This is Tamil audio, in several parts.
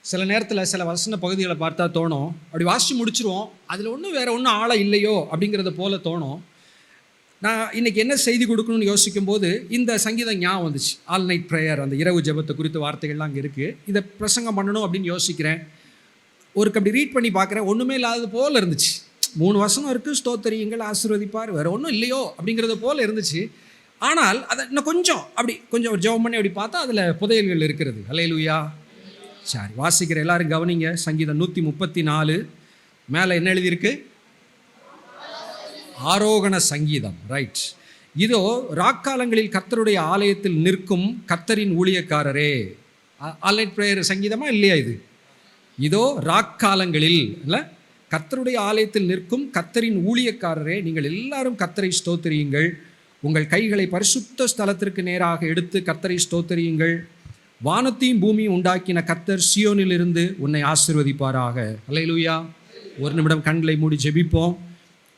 சில நேரத்தில் சில வசன பகுதிகளை பார்த்தா தோணும், அப்படி வாசித்து முடிச்சிருவோம், அதில் ஒன்றும் வேறு ஒன்றும் ஆழ இல்லையோ அப்படிங்கிறத போல தோணும். நான் இன்றைக்கி என்ன செய்தி கொடுக்கணும்னு யோசிக்கும் போது இந்த சங்கீதம் ஞாபகம் வந்துச்சு. ஆல் நைட் ப்ரேயர், அந்த இரவு ஜெபத்தை குறித்த வார்த்தைகள்லாம் அங்கே இருக்குது. இதை பிரசங்கம் பண்ணணும் அப்படின்னு யோசிக்கிறேன். அப்படி ரீட் பண்ணி பார்க்குறேன், ஒன்றுமே இல்லாதது போல் இருந்துச்சு. 3 வசனம் இருக்குது, ஸ்தோத்திரியுங்கள், ஆசீர்வதிப்பார், வேறு ஒன்றும் இல்லையோ அப்படிங்கிறது போல் இருந்துச்சு. ஆனால் அதை இன்னும் கொஞ்சம் ஜெபம் பண்ணி அப்படி பார்த்தா அதில் புதையல்கள் இருக்கிறது. அல்லேலூயா. சரி, வாசிக்கிற எல்லாரும் கவனிங்க. சங்கீதம் 134 மேலே என்ன எழுதியிருக்கு? ஆரோகண சங்கீதம். ரைட். இதோ ராக்காலங்களில் கர்த்தருடைய ஆலயத்தில் நிற்கும் கர்த்தரின் ஊழியக்காரரே. ஆல் நைட் பிரேயர் சங்கீதமா இல்லையா இது? இதோ ராக்காலங்களில் இல்லை, கர்த்தருடைய ஆலயத்தில் நிற்கும் கர்த்தரின் ஊழியக்காரரே, நீங்கள் எல்லாரும் கர்த்தரை ஸ்தோத்திரியுங்கள். உங்கள் கைகளை பரிசுத்த ஸ்தலத்திற்கு நேராக எடுத்து கர்த்தரை ஸ்தோத்திரியுங்கள். வானத்தையும் பூமியும் உண்டாக்கின கர்த்தர் சியோனிலிருந்து உன்னை ஆசீர்வதிப்பாராக. அல்லேலூயா. ஒரு நிமிடம் கண்களை மூடி ஜெபிப்போம்.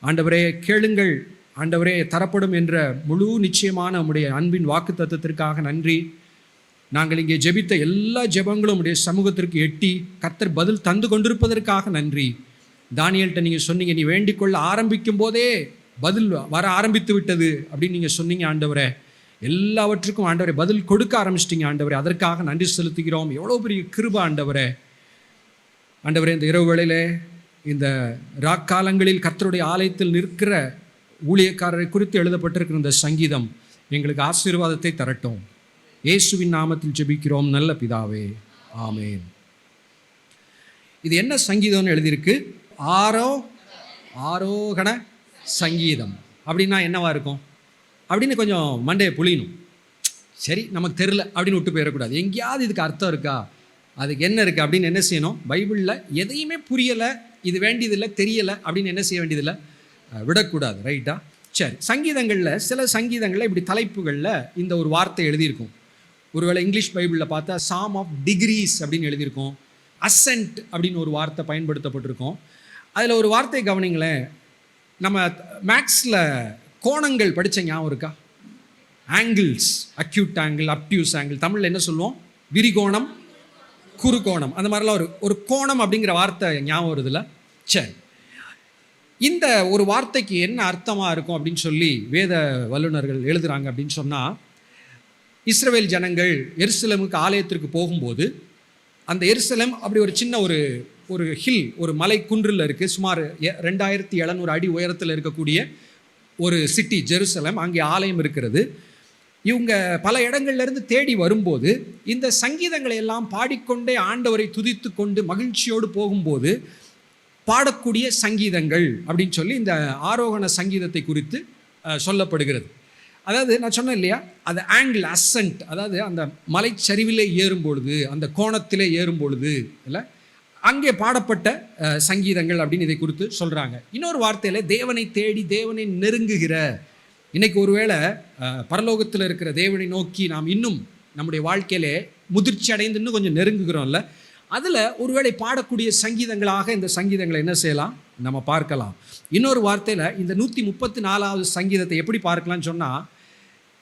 ஆண்டவரே, கேளுங்கள். ஆண்டவரே, தரப்படும் என்ற முழு நிச்சயமான உம்முடைய அன்பின் வாக்கு தத்தத்திற்காக நன்றி. நாங்கள் இங்கே ஜெபித்த எல்லா ஜெபங்களும் உடைய சமூகத்திற்கு எட்டி கர்த்தர் பதில் தந்து கொண்டிருப்பதற்காக நன்றி. தானியேல்கிட்ட நீங்கள் சொன்னீங்க, நீ வேண்டிக் கொள்ள ஆரம்பிக்கும் போதே பதில் வர ஆரம்பித்து விட்டது அப்படின்னு நீங்கள் சொன்னீங்க. ஆண்டவரே, எல்லாவற்றுக்கும் ஆண்டவரை பதில் கொடுக்க ஆரம்பிச்சிட்டிங்க. ஆண்டவரே, அதற்காக நன்றி செலுத்துகிறோம். எவ்வளோ பெரிய கிருபை ஆண்டவரே. ஆண்டவரே, இந்த இரவு வேளையிலே இந்த ராக்காலங்களில் கர்த்தருடைய ஆலயத்தில் நிற்கிற ஊழியக்காரரை குறித்து எழுதப்பட்டிருக்கிற இந்த சங்கீதம் எங்களுக்கு ஆசீர்வாதத்தை தரட்டும். இயேசுவின் நாமத்தில் ஜெபிக்கிறோம் நல்ல பிதாவே, ஆமேன். இது என்ன சங்கீதம்னு எழுதியிருக்கு? ஆரோகண சங்கீதம். அப்படின்னா என்னவா இருக்கும் அப்படின்னு கொஞ்சம் மண்டையை புளியணும். சரி, நமக்கு தெரில அப்படின்னு விட்டு போயிடக்கூடாது. எங்கேயாவது இதுக்கு அர்த்தம் இருக்கா, அதுக்கு என்ன இருக்குது அப்படின்னு என்ன செய்யணும்? பைபிளில் எதையுமே புரியலை, இது வேண்டியதில்லை, தெரியலை அப்படின்னு என்ன செய்ய வேண்டியதில்லை, விடக்கூடாது. ரைட்டா? சரி, சங்கீதங்களில் சில சங்கீதங்களில் இப்படி தலைப்புகளில் இந்த ஒரு வார்த்தை எழுதியிருக்கும். ஒருவேளை இங்கிலீஷ் பைபிளில் பார்த்தா சாம் ஆஃப் டிகிரீஸ் அப்படின்னு எழுதியிருக்கும். அசென்ட் அப்படின்னு ஒரு வார்த்தை பயன்படுத்தப்பட்டிருக்கும். அதில் ஒரு வார்த்தையை கவனிங்களேன். நம்ம மேக்ஸில் கோணங்கள் படித்த ஞாபகம் இருக்கா? Angles, acute angle, obtuse angle. தமிழில் என்ன சொல்லுவோம்? விரிகோணம், குறுகோணம். அந்த மாதிரிலாம் ஒரு கோணம் அப்படிங்கிற வார்த்தை ஞாபகம் வருதுல்ல? சரி, இந்த ஒரு வார்த்தைக்கு என்ன அர்த்தமாக இருக்கும் அப்படின்னு சொல்லி வேத வல்லுநர்கள் எழுதுகிறாங்க அப்படின்னு சொன்னால், இஸ்ரவேல் ஜனங்கள் எருசலேமுக்கு ஆலயத்திற்கு போகும்போது அந்த எருசலேம் அப்படி ஒரு சின்ன ஒரு ஹில், ஒரு மலை குன்றில் இருக்குது. சுமார் 2700 அடி உயரத்தில் இருக்கக்கூடிய ஒரு சிட்டி ஜெருசலேம். அங்கே ஆலயம் இருக்கிறது. இவங்க பல இடங்கள்லேருந்து தேடி வரும்போது இந்த சங்கீதங்களை எல்லாம் பாடிக்கொண்டே ஆண்டவரை துதித்து கொண்டு மகிழ்ச்சியோடு போகும்போது பாடக்கூடிய சங்கீதங்கள் அப்படின்னு சொல்லி இந்த ஆரோகண சங்கீதத்தை குறித்து சொல்லப்படுகிறது. அதாவது நான் சொன்னேன் இல்லையா, அது ஆங்கிள், அசென்ட், அதாவது அந்த மலைச்சரிவிலே ஏறும் பொழுது, அந்த கோணத்திலே ஏறும் பொழுது இல்லை, அங்கே பாடப்பட்ட சங்கீதங்கள் அப்படின்னு இதை குறித்து சொல்கிறாங்க. இன்னொரு வார்த்தையில் தேவனை தேடி தேவனை நெருங்குகிற, இன்றைக்கி ஒருவேளை பரலோகத்தில் இருக்கிற தேவனை நோக்கி நாம் இன்னும் நம்முடைய வாழ்க்கையிலே முதிர்ச்சி அடைந்து இன்னும் கொஞ்சம் நெருங்குகிறோம்ல, அதில் ஒருவேளை பாடக்கூடிய சங்கீதங்களாக இந்த சங்கீதங்களை என்ன செய்யலாம், நம்ம பார்க்கலாம். இன்னொரு வார்த்தையில் இந்த 134வது சங்கீதத்தை எப்படி பார்க்கலாம்னு சொன்னால்,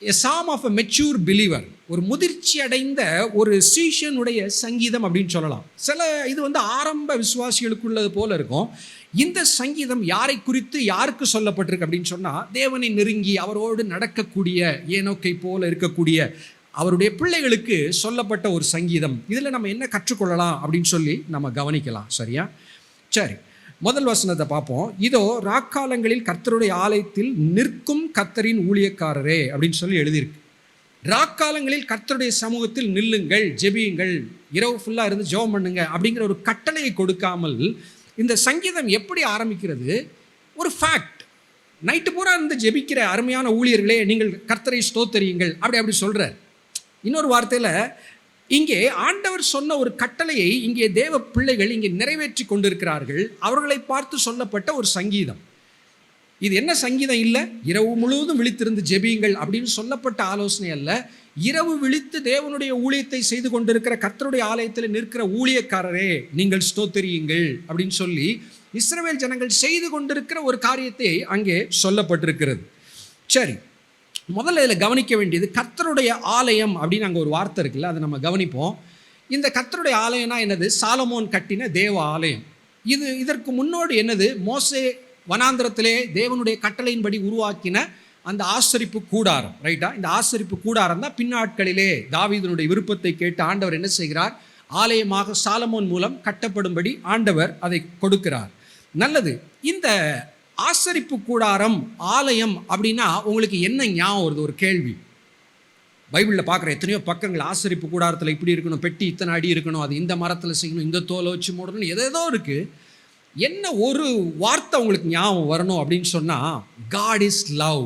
எ சாம் ஆஃப் அ மெச்சூர் பிலீவர், ஒரு முதிர்ச்சி அடைந்த ஒரு சீஷனுடைய சங்கீதம் அப்படின்னு சொல்லலாம். இது ஆரம்ப விசுவாசிகளுக்குள்ளது போல இருக்கும். இந்த சங்கீதம் யாரை குறித்து யாருக்கு சொல்லப்பட்டிருக்கு அப்படின்னு சொன்னால், தேவனை நெருங்கி அவரோடு நடக்கக்கூடிய, ஏனோக்கை போல இருக்கக்கூடிய அவருடைய பிள்ளைகளுக்கு சொல்லப்பட்ட ஒரு சங்கீதம். இதில் நம்ம என்ன கற்றுக்கொள்ளலாம் அப்படின்னு சொல்லி நம்ம கவனிக்கலாம். சரியா? சரி, முதல் வசனத்தை பார்ப்போம். இதோ ராக்காலங்களில் கர்த்தருடைய ஆலயத்தில் நிற்கும் கர்த்தரின் ஊழியக்காரரே அப்படின்னு சொல்லி எழுதியிருக்கு. ராக்காலங்களில் கர்த்தருடைய சமூகத்தில் நில்லுங்கள், ஜெபியுங்கள், இரவு ஃபுல்லாக இருந்து ஜெபம் பண்ணுங்க அப்படிங்கிற ஒரு கட்டளையை கொடுக்காமல் இந்த சங்கீதம் எப்படி ஆரம்பிக்கிறது? ஒரு ஃபேக்ட். நைட்டு பூரா இருந்து ஜெபிக்கிற அருமையான ஊழியர்களே, நீங்கள் கர்த்தரை ஸ்தோத்திரியுங்கள் அப்படி சொல்கிறார். இன்னொரு வார்த்தையில் இங்கே ஆண்டவர் சொன்ன ஒரு கட்டளையை இங்கே தேவ பிள்ளைகள் இங்கே நிறைவேற்றி கொண்டிருக்கிறார்கள். அவர்களை பார்த்து சொல்லப்பட்ட ஒரு சங்கீதம். இது என்ன சங்கீதம் இல்லை, இரவு முழுவதும் விழித்திருந்து ஜெபியுங்கள் அப்படின்னு சொல்லப்பட்ட ஆலோசனை அல்ல. இரவு விழித்து தேவனுடைய ஊழியத்தை செய்து கொண்டிருக்கிற கர்த்தருடைய ஆலயத்தில் நிற்கிற ஊழியக்காரரே, நீங்கள் ஸ்தோத்திரியுங்கள் அப்படின்னு சொல்லி இஸ்ரவேல் ஜனங்கள் செய்து கொண்டிருக்கிற ஒரு காரியத்தை அங்கே சொல்லப்பட்டிருக்கிறது. சரி, முதல்ல இதில் கவனிக்க வேண்டியது கர்த்தருடைய ஆலயம் அப்படின்னு அங்கே ஒரு வார்த்தை இருக்குல்ல, அதை நம்ம கவனிப்போம். இந்த கர்த்தருடைய ஆலயம்னா என்னது? சாலமோன் கட்டின தேவ ஆலயம். இதற்கு முன்னோடு என்னது? மோசே வனாந்திரத்திலே தேவனுடைய கட்டளையின்படி உருவாக்கின அந்த ஆசரிப்பு கூடாரம். ரைட்டா? இந்த ஆசரிப்பு கூடாரம் தான் பின்னாட்களிலே தாவீதுனுடைய விருப்பத்தை கேட்டு ஆண்டவர் என்ன செய்கிறார்? ஆலயமாக சாலமோன் மூலம் கட்டப்படும்படி ஆண்டவர் அதை கொடுக்கிறார். நல்லது. இந்த ஆசரிப்பு கூடாரம், ஆலயம் அப்படின்னா உங்களுக்கு என்ன ஞாபகம் வருது? ஒரு கேள்வி. பைபிளில் பார்க்குற எத்தனையோ பக்கங்கள், ஆசரிப்பு கூடாரத்தில் இப்படி இருக்கணும், பெட்டி இத்தனை அடி இருக்கணும், அது இந்த மரத்தில் செய்யணும், இந்த தோலை வச்சு மூடணும், எதோ இருக்குது. என்ன ஒரு வார்த்தை உங்களுக்கு ஞாபகம் வரணும் அப்படின்னு சொன்னால், காட் இஸ் லவ்.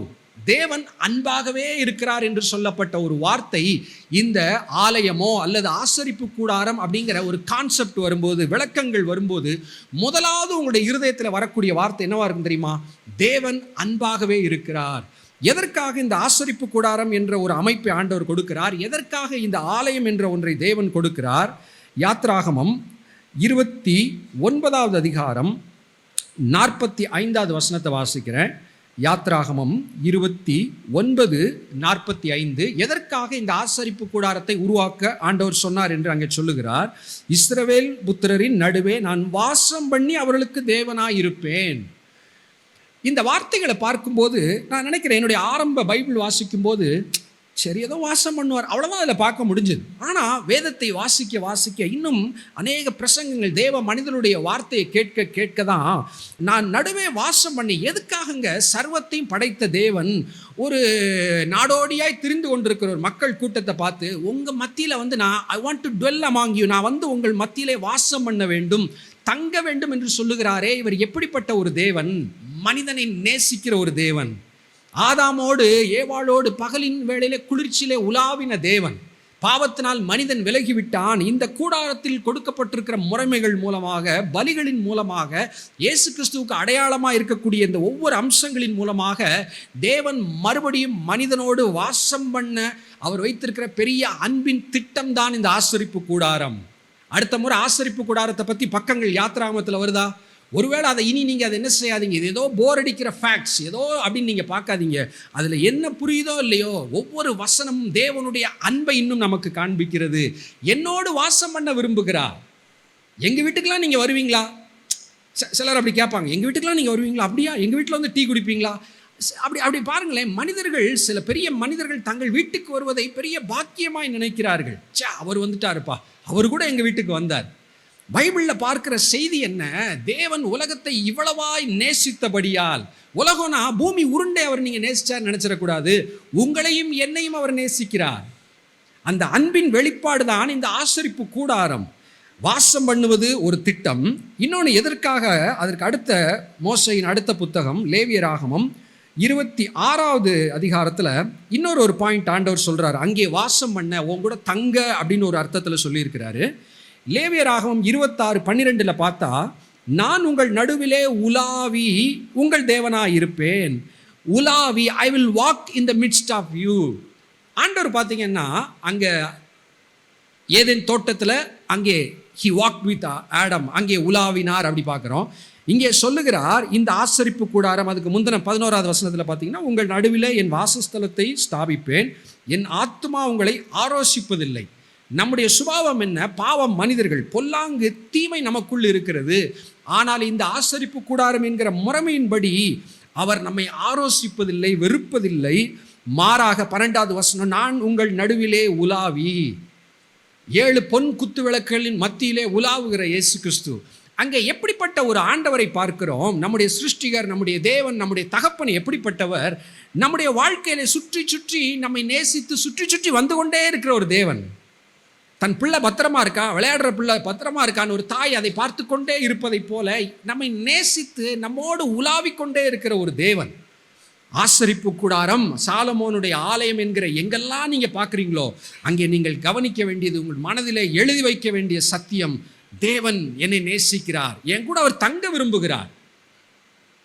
தேவன் அன்பாகவே இருக்கிறார் என்று சொல்லப்பட்ட ஒரு வார்த்தை இந்த ஆலயமோ அல்லது ஆசரிப்பு கூடாரம் அப்படிங்கிற ஒரு கான்செப்ட் வரும்போது, விளக்கங்கள் வரும்போது, முதலாவது உங்களுடைய இருதயத்தில் வரக்கூடிய வார்த்தை என்னவா இருக்கும் தெரியுமா? தேவன் அன்பாகவே இருக்கிறார். எதற்காக இந்த ஆசரிப்பு கூடாரம் என்ற ஒரு அமைப்பை ஆண்டவர் கொடுக்கிறார்? எதற்காக இந்த ஆலயம் என்ற ஒன்றை தேவன் கொடுக்கிறார்? யாத்ராகமம் 29வது அதிகாரம் 45வது வசனத்தை வாசிக்கிறேன். யாத்ராகமம் 29:45. எதற்காக இந்த ஆசரிப்பு கூடாரத்தை உருவாக்க ஆண்டவர் சொன்னார் என்று அங்கே சொல்லுகிறார். இஸ்ரவேல் புத்திரரின் நடுவே நான் வாசம் பண்ணி அவர்களுக்கு தேவனாயிருப்பேன். இந்த வார்த்தைகளை பார்க்கும்போது நான் நினைக்கிறேன், என்னுடைய ஆரம்ப பைபிள் வாசிக்கும் போது சரி ஏதோ வாசம் பண்ணுவார், அவ்வளோதான் அதில் பார்க்க முடிஞ்சது. ஆனால் வேதத்தை வாசிக்க வாசிக்க இன்னும் அநேக பிரசங்கங்கள், தேவ மனிதனுடைய வார்த்தையை கேட்க கேட்க தான் நான் நடுவே வாசம் பண்ணி, எதுக்காகங்க சர்வத்தையும் படைத்த தேவன் ஒரு நாடோடியாய் திரிந்து கொண்டிருக்கிற ஒரு மக்கள் கூட்டத்தை பார்த்து, உங்கள் மத்தியில் வந்து I want to twelve among you, நான் வந்து உங்கள் மத்தியிலே வாசம் பண்ண வேண்டும், தங்க வேண்டும் என்று சொல்லுகிறாரே, இவர் எப்படிப்பட்ட ஒரு தேவன்? மனிதனை நேசிக்கிற ஒரு தேவன். ஆதாமோடு ஏவாளோடு பகலின் வேளையிலே குளிர்ச்சியிலே உலாவின தேவன். பாவத்தினால் மனிதன் விலகிவிட்டான். இந்த கூடாரத்தில் கொடுக்கப்பட்டிருக்கிற முறைமைகள் மூலமாக, பலிகளின் மூலமாக, இயேசு கிறிஸ்துவுக்கு அடையாளமாக இருக்கக்கூடிய இந்த ஒவ்வொரு அம்சங்களின் மூலமாக தேவன் மறுபடியும் மனிதனோடு வாசம் பண்ண அவர் வைத்திருக்கிற பெரிய அன்பின் திட்டம் தான் இந்த ஆசரிப்பு கூடாரம். அடுத்த முறை ஆசரிப்பு கூடாரத்தை பற்றி பக்கங்கள் யாத்ராகமத்தில் வருதா? ஒருவேளை அதை இனி நீங்கள் அதை என்ன செய்யாதீங்க, இது ஏதோ போர் அடிக்கிற ஃபேக்ட்ஸ் ஏதோ அப்படின்னு நீங்கள் பார்க்காதீங்க. அதில் என்ன புரியுதோ இல்லையோ, ஒவ்வொரு வசனமும் தேவனுடைய அன்பை இன்னும் நமக்கு காண்பிக்கிறது. என்னோடு வாசம் பண்ண விரும்புகிறார். எங்கள் வீட்டுக்கெலாம் நீங்கள் வருவீங்களா? சிலர் அப்படி கேட்பாங்க, எங்கள் வீட்டுக்கெலாம் நீங்கள் வருவீங்களா? அப்படியா? எங்கள் வீட்டில் வந்து டீ குடிப்பீங்களா? அப்படி பாருங்களேன். மனிதர்கள், சில பெரிய மனிதர்கள் தங்கள் வீட்டுக்கு வருவதை பெரிய பாக்கியமாய் நினைக்கிறார்கள். அவர் வந்துட்டாருப்பா, அவர் கூட எங்கள் வீட்டுக்கு வந்தார். பைபிளில் பார்க்கிற செய்தி என்ன? தேவன் உலகத்தை இவ்வளவாய் நேசித்தபடியால், உலகம்னா பூமி உருண்டை அவர் நீங்கள் நேசிச்சார் நினைச்சிடக்கூடாது, உங்களையும் என்னையும் அவர் நேசிக்கிறார். அந்த அன்பின் வெளிப்பாடு தான் இந்த ஆசரிப்பு கூடாரம். வாசம் பண்ணுவது ஒரு திட்டம். இன்னொன்று எதற்காக? அதற்கு அடுத்த மோசையின் அடுத்த புத்தகம் லேவியராகமம் 26வது அதிகாரத்தில் இன்னொரு ஒரு பாயிண்ட் ஆண்டவர் சொல்கிறார். அங்கே வாசம் பண்ண, உன் கூட தங்க அப்படின்னு ஒரு அர்த்தத்தில் சொல்லியிருக்கிறாரு. லேவியராகமம் 26:12 பார்த்தா, நான் உங்கள் நடுவிலே உலாவி உங்கள் தேவனாய் இருப்பேன். உலாவி, I will walk in the midst of you. ஆண்டவர் பார்த்தீங்கன்னா அங்கே ஏதேன் தோட்டத்தில் அங்கே ஹி வாக் வித் ஆடம், அங்கே உலாவினார் அப்படி பார்க்குறோம். இங்கே சொல்லுகிறார் இந்த ஆசரிப்பு கூடாரம், அதுக்கு முந்தின 11வது வசனத்தில் பார்த்தீங்கன்னா, உங்கள் நடுவில் என் வாசஸ்தலத்தை ஸ்தாபிப்பேன், என் ஆத்துமா உங்களை ஆரோசிப்பதில்லை. நம்முடைய சுபாவம் என்ன? பாவம், மனிதர்கள், பொல்லாங்கு, தீமை நமக்குள் இருக்கிறது. ஆனால் இந்த ஆசரிப்பு கூடாரம் என்கிற முறைமையின்படி அவர் நம்மை ஆரோசிப்பதில்லை, வெறுப்பதில்லை. மாறாக 12வது வசனம், நான் உங்கள் நடுவிலே உலாவி, 7 பொன் குத்து விளக்குகளின் மத்தியிலே உலாவுகிற இயேசு கிறிஸ்து. அங்கே எப்படிப்பட்ட ஒரு ஆண்டவரை பார்க்கிறோம்? நம்முடைய சிருஷ்டிகர், நம்முடைய தேவன், நம்முடைய தகப்பன் எப்படிப்பட்டவர்? நம்முடைய வாழ்க்கையில சுற்றி சுற்றி நம்மை நேசித்து சுற்றி சுற்றி வந்து கொண்டே இருக்கிற ஒரு தேவன். தன் பிள்ளை பத்திரமா இருக்கா, விளையாடுற பிள்ளை பத்திரமா இருக்கான்னு ஒரு தாய் அதை பார்த்து கொண்டே இருப்பதை போல நம்மை நேசித்து நம்மோடு உலாவிக்கொண்டே இருக்கிற ஒரு தேவன். ஆசரிப்பு கூடாரம், சாலமோனுடைய ஆலயம் என்கிற எங்கெல்லாம் நீங்கள் பார்க்குறீங்களோ அங்கே நீங்கள் கவனிக்க வேண்டியது, உங்கள் மனதிலே எழுதி வைக்க வேண்டிய சத்தியம், தேவன் என்னை நேசிக்கிறார், என் கூட அவர் தங்க விரும்புகிறார்,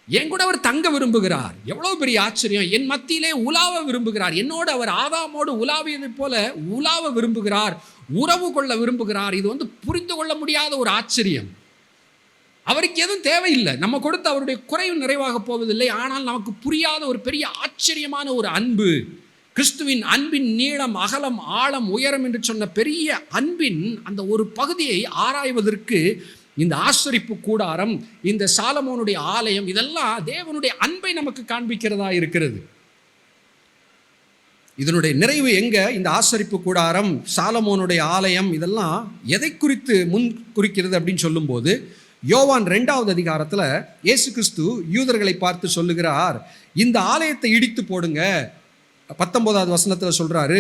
என் கூட அவர் தங்க விரும்புகிறார். எவ்வளோ பெரிய ஆச்சரியம்! என் மத்தியிலே உலாவ விரும்புகிறார். என்னோடு அவர் ஆதாமோடு உலாவியதை போல உலாவ விரும்புகிறார், உறவு கொள்ள விரும்புகிறார். இது புரிந்து கொள்ள முடியாத ஒரு ஆச்சரியம். அவருக்கு எதுவும் தேவையில்லை, நம்ம கொடுத்து அவருடைய குறைவு நிறைவாக போவதில்லை. ஆனால் நமக்கு புரியாத ஒரு பெரிய ஆச்சரியமான ஒரு அன்பு கிறிஸ்துவின் அன்பின் நீளம், அகலம், ஆழம், உயரம் என்று சொன்ன பெரிய அன்பின் அந்த ஒரு பகுதியை ஆராய்வதற்கு இந்த ஆசரிப்பு கூடாரம், இந்த சாலமோனுடைய ஆலயம், இதெல்லாம் தேவனுடைய அன்பை நமக்கு காண்பிக்கிறதா இருக்கிறது. இதனுடைய நிறைவு எங்க? இந்த ஆசரிப்பு கூடாரம், சாலமோனுடைய ஆலயம், இதெல்லாம் எதை குறித்து முன் குறிக்கிறது அப்படின்னு சொல்லும்போது, யோவான் 2வது அதிகாரத்தில் இயேசு கிறிஸ்து யூதர்களை பார்த்து சொல்லுகிறார், இந்த ஆலயத்தை இடித்து போடுங்க. 19வது வசனத்தில் சொல்றாரு,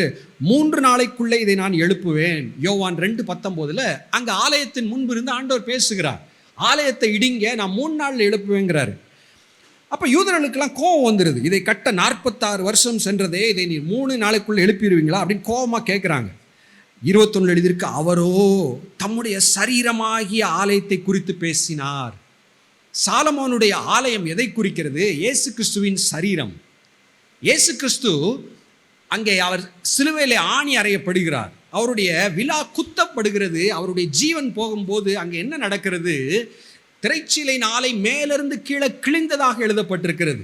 3 நாளைக்குள்ளே இதை நான் எழுப்புவேன். யோவான் 2:19 அங்க ஆலயத்தின் முன்பு இருந்து ஆண்டவர் பேசுகிறார். ஆலயத்தை இடிங்க, நான் 3 நாளில் எழுப்புவேங்கிறாரு. அப்போ யூதர்களுக்கெல்லாம் கோபம் வந்துடுது. இதை கட்ட 46 வருஷம் சென்றதே, இதை நீ 3 நாளைக்குள்ளே எழுப்பிடுவீங்களா அப்படின்னு கோபமாக கேட்குறாங்க. 21 எழுதியிருக்கு, அவரோ தம்முடைய சரீரமாகிய ஆலயத்தை குறித்து பேசினார். சாலமோனுடைய ஆலயம் எதை குறிக்கிறது? இயேசு கிறிஸ்துவின் சரீரம். இயேசு கிறிஸ்து அங்கே அவர் சிலுவையிலே ஆணி அறையப்படுகிறார், அவருடைய விலா குத்தப்படுகிறது. அவருடைய ஜீவன் போகும்போது அங்கே என்ன நடக்கிறது? திரைச்சீலை நாளை மேலிருந்து கீழே கிழிந்ததாக எழுதப்பட்டிருக்கிறது.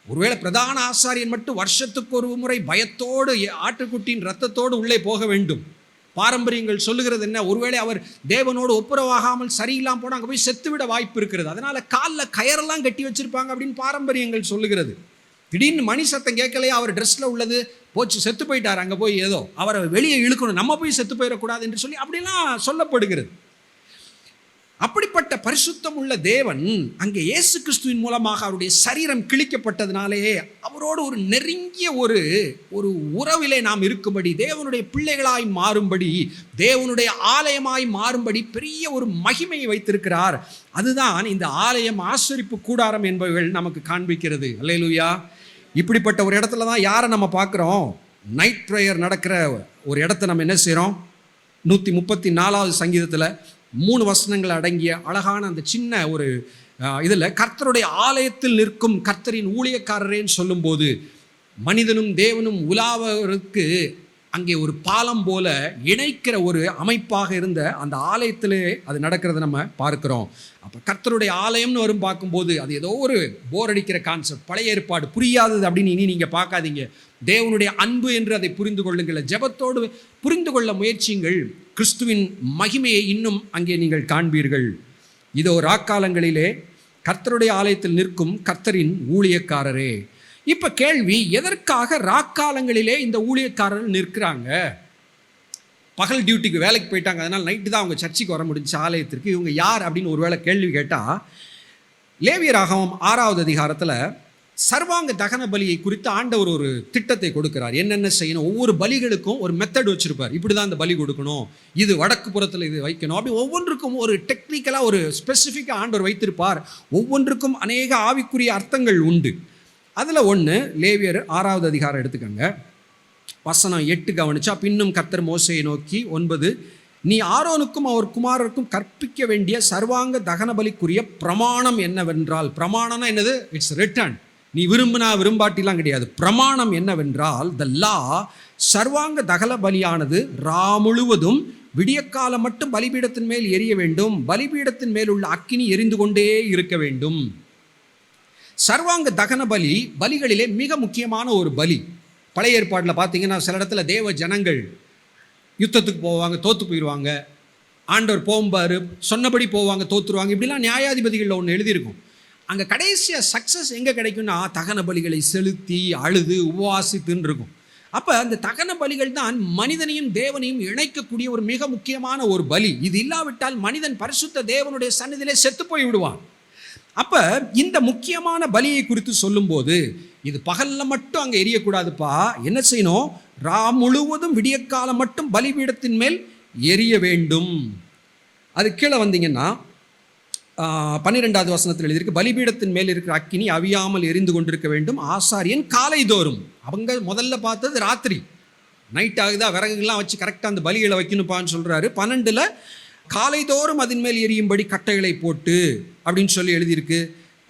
ஒருவேளை பிரதான ஆசாரியன் மட்டும் வருஷத்துக்கு ஒரு முறை பயத்தோடு ஆட்டுக்குட்டியின் ரத்தத்தோடு உள்ளே போக வேண்டும். பாரம்பரியங்கள் சொல்லுகிறது என்ன? ஒருவேளை அவர் தேவனோடு ஒப்புரவாகாமல் சரியில்லாமல் போனால் அங்கே போய் செத்துவிட வாய்ப்பு இருக்கிறது. அதனால காலில் கயரெல்லாம் கட்டி வச்சிருப்பாங்க அப்படின்னு பாரம்பரியங்கள் சொல்லுகிறது. திடீர்னு மணி சத்தம் கேட்கலையா, அவர் ட்ரெஸ்ல உள்ளது போச்சு, செத்து போயிட்டார், அங்கே போய் ஏதோ அவரை வெளியே இழுக்கணும், நம்ம போய் செத்து போயிடக்கூடாது என்று சொல்லி அப்படிலாம் சொல்லப்படுகிறது. அப்படிப்பட்ட பரிசுத்தம் உள்ள தேவன் அங்கே இயேசு கிறிஸ்துவின் மூலமாக அவருடைய சரீரம் கிழிக்கப்பட்டதினாலே அவரோடு ஒரு நெருங்கிய ஒரு உறவிலே நாம் இருக்கும்படி, தேவனுடைய பிள்ளைகளாய் மாறும்படி, தேவனுடைய ஆலயமாய் மாறும்படி பெரிய ஒரு மகிமையை வைத்திருக்கிறார். அதுதான் இந்த ஆலயம், ஆசரிப்பு கூடாரம் என்பவைகள் நமக்கு காண்பிக்கிறது. அல்லேலூயா. இப்படிப்பட்ட ஒரு இடத்துல தான் யாரை நம்ம பார்க்குறோம்? நைட் ப்ரேயர் நடக்கிற ஒரு இடத்த நம்ம என்ன செய்கிறோம்? 134வது சங்கீதத்தில் 3 வசனங்கள் அடங்கிய அழகான அந்த சின்ன ஒரு இதில் கர்த்தருடைய ஆலயத்தில் நிற்கும் கர்த்தரின் ஊழியக்காரரேன்னு சொல்லும்போது, மனிதனும் தேவனும் உலாவதற்கு அங்கே ஒரு பாலம் போல இணைக்கிற ஒரு அமைப்பாக இருந்த அந்த ஆலயத்திலே அது நடக்கிறத நம்ம பார்க்கிறோம். அப்போ கர்த்தருடைய ஆலயம்னு வரும் பார்க்கும்போது அது ஏதோ ஒரு போர் அடிக்கிற கான்செப்ட், பழைய ஏற்பாடு, புரியாதது அப்படின்னு இனி நீங்கள் பார்க்காதீங்க. தேவனுடைய அன்பு என்று அதை புரிந்து கொள்ளுங்கள், ஜெபத்தோடு புரிந்து கொள்ள முயற்சியுங்கள். கிறிஸ்துவின் மகிமையை இன்னும் அங்கே நீங்கள் காண்பீர்கள். இதோ ராக்காலங்களிலே கர்த்தருடைய ஆலயத்தில் நிற்கும் கர்த்தரின் ஊழியக்காரரே. இப்போ கேள்வி, எதற்காக ராக்காலங்களிலே இந்த ஊழியக்காரர்கள் நிற்கிறாங்க? பகல் டியூட்டிக்கு வேலைக்கு போயிட்டாங்க, அதனால் நைட்டு தான் அவங்க சர்ச்சுக்கு வர முடிஞ்சு ஆலயத்திற்கு. இவங்க யார் அப்படின்னு ஒருவேளை கேள்வி கேட்டால், லேவியராகமம் 6வது அதிகாரத்தில் சர்வாங்க தகன பலியை குறித்து ஆண்டவர் ஒரு திட்டத்தை கொடுக்கிறார். என்னென்ன செய்யணும், ஒவ்வொரு பலிகளுக்கும் ஒரு மெத்தட் வச்சிருப்பார். இப்படி தான் இந்த பலி கொடுக்கணும், இது வடக்கு புறத்தில் இது வைக்கணும், அப்படி ஒவ்வொன்றுக்கும் ஒரு டெக்னிக்கலாக ஒரு ஸ்பெசிஃபிக்காக ஆண்டவர் வைத்திருப்பார். ஒவ்வொன்றுக்கும் அநேக ஆவிக்குரிய அர்த்தங்கள் உண்டு. அதில் ஒன்று லேவியர் 6வது அதிகாரம் எடுத்துக்கோங்க, வசனம் 8 கவனிச்சா, பின்னும் கர்த்தர் மோசேயை நோக்கி 9, நீ ஆரோனுக்கும் அவர் குமாரருக்கும் கற்பிக்க வேண்டிய சர்வாங்க தகன பலிக்குரிய பிரமாணம் என்னவென்றால், பிரமாணம்னா என்னது? It's written. நீ விரும்பினா விரும்பாட்டிலாம் கிடையாது. பிரமாணம் என்னவென்றால், த லா, சர்வாங்க தகன பலியானது ரா முழுவதும் விடியக்காலம் மட்டும் பலிபீடத்தின் மேல் எரிய வேண்டும், பலிபீடத்தின் மேல் உள்ள அக்கினி எரிந்து கொண்டே இருக்க வேண்டும். சர்வாங்க தகன பலி பலிகளிலே மிக முக்கியமான ஒரு பலி. பழைய ஏற்பாட்டில் பார்த்தீங்கன்னா சில இடத்துல தேவ ஜனங்கள் யுத்தத்துக்கு போவாங்க, தோற்று போயிடுவாங்க. ஆண்டவர் போகும்பாரு, சொன்னபடி போவாங்க, தோற்றுருவாங்க. இப்படிலாம் நியாயாதிபதிகளில் ஒன்று எழுதியிருக்கும். அங்கே கடைசியாக சக்ஸஸ் எங்கே கிடைக்கும்னா, தகன பலிகளை செலுத்தி அழுது உபவாசித்துன்னு இருக்கும். அப்போ அந்த தகன பலிகள் தான் மனிதனையும் தேவனையும் இணைக்கக்கூடிய ஒரு மிக முக்கியமான ஒரு பலி. இது இல்லாவிட்டால் மனிதன் பரிசுத்த தேவனுடைய சந்நிதியிலே செத்து போய் விடுவான். அப்போ இந்த முக்கியமான பலியை குறித்து சொல்லும்போது, இது பகலில் மட்டும் அங்கே எரியக்கூடாதுப்பா, என்ன செய்யணும்? ரா முழுவதும் விடியக்காலம் மட்டும் பலிபீடத்தின் மேல் எரிய வேண்டும். அது கீழே வந்தீங்கன்னா 12வது வசனத்தில் எழுதியிருக்கு, பலிபீடத்தின் மேல் இருக்கிற அக்கினி அவியாமல் எரிந்து கொண்டிருக்க வேண்டும், ஆசாரியன் காலை தோறும். அவங்க முதல்ல பார்த்தது ராத்திரி, நைட் ஆகுதா, விறகுகள்லாம் வச்சு கரெக்டாக அந்த பலிகளை வைக்கணுப்பான்னு சொல்கிறாரு. 12ல் காலை தோறும் அதன் மேல் எரியும்படி கட்டைகளை போட்டு அப்படின்னு சொல்லி எழுதியிருக்கு.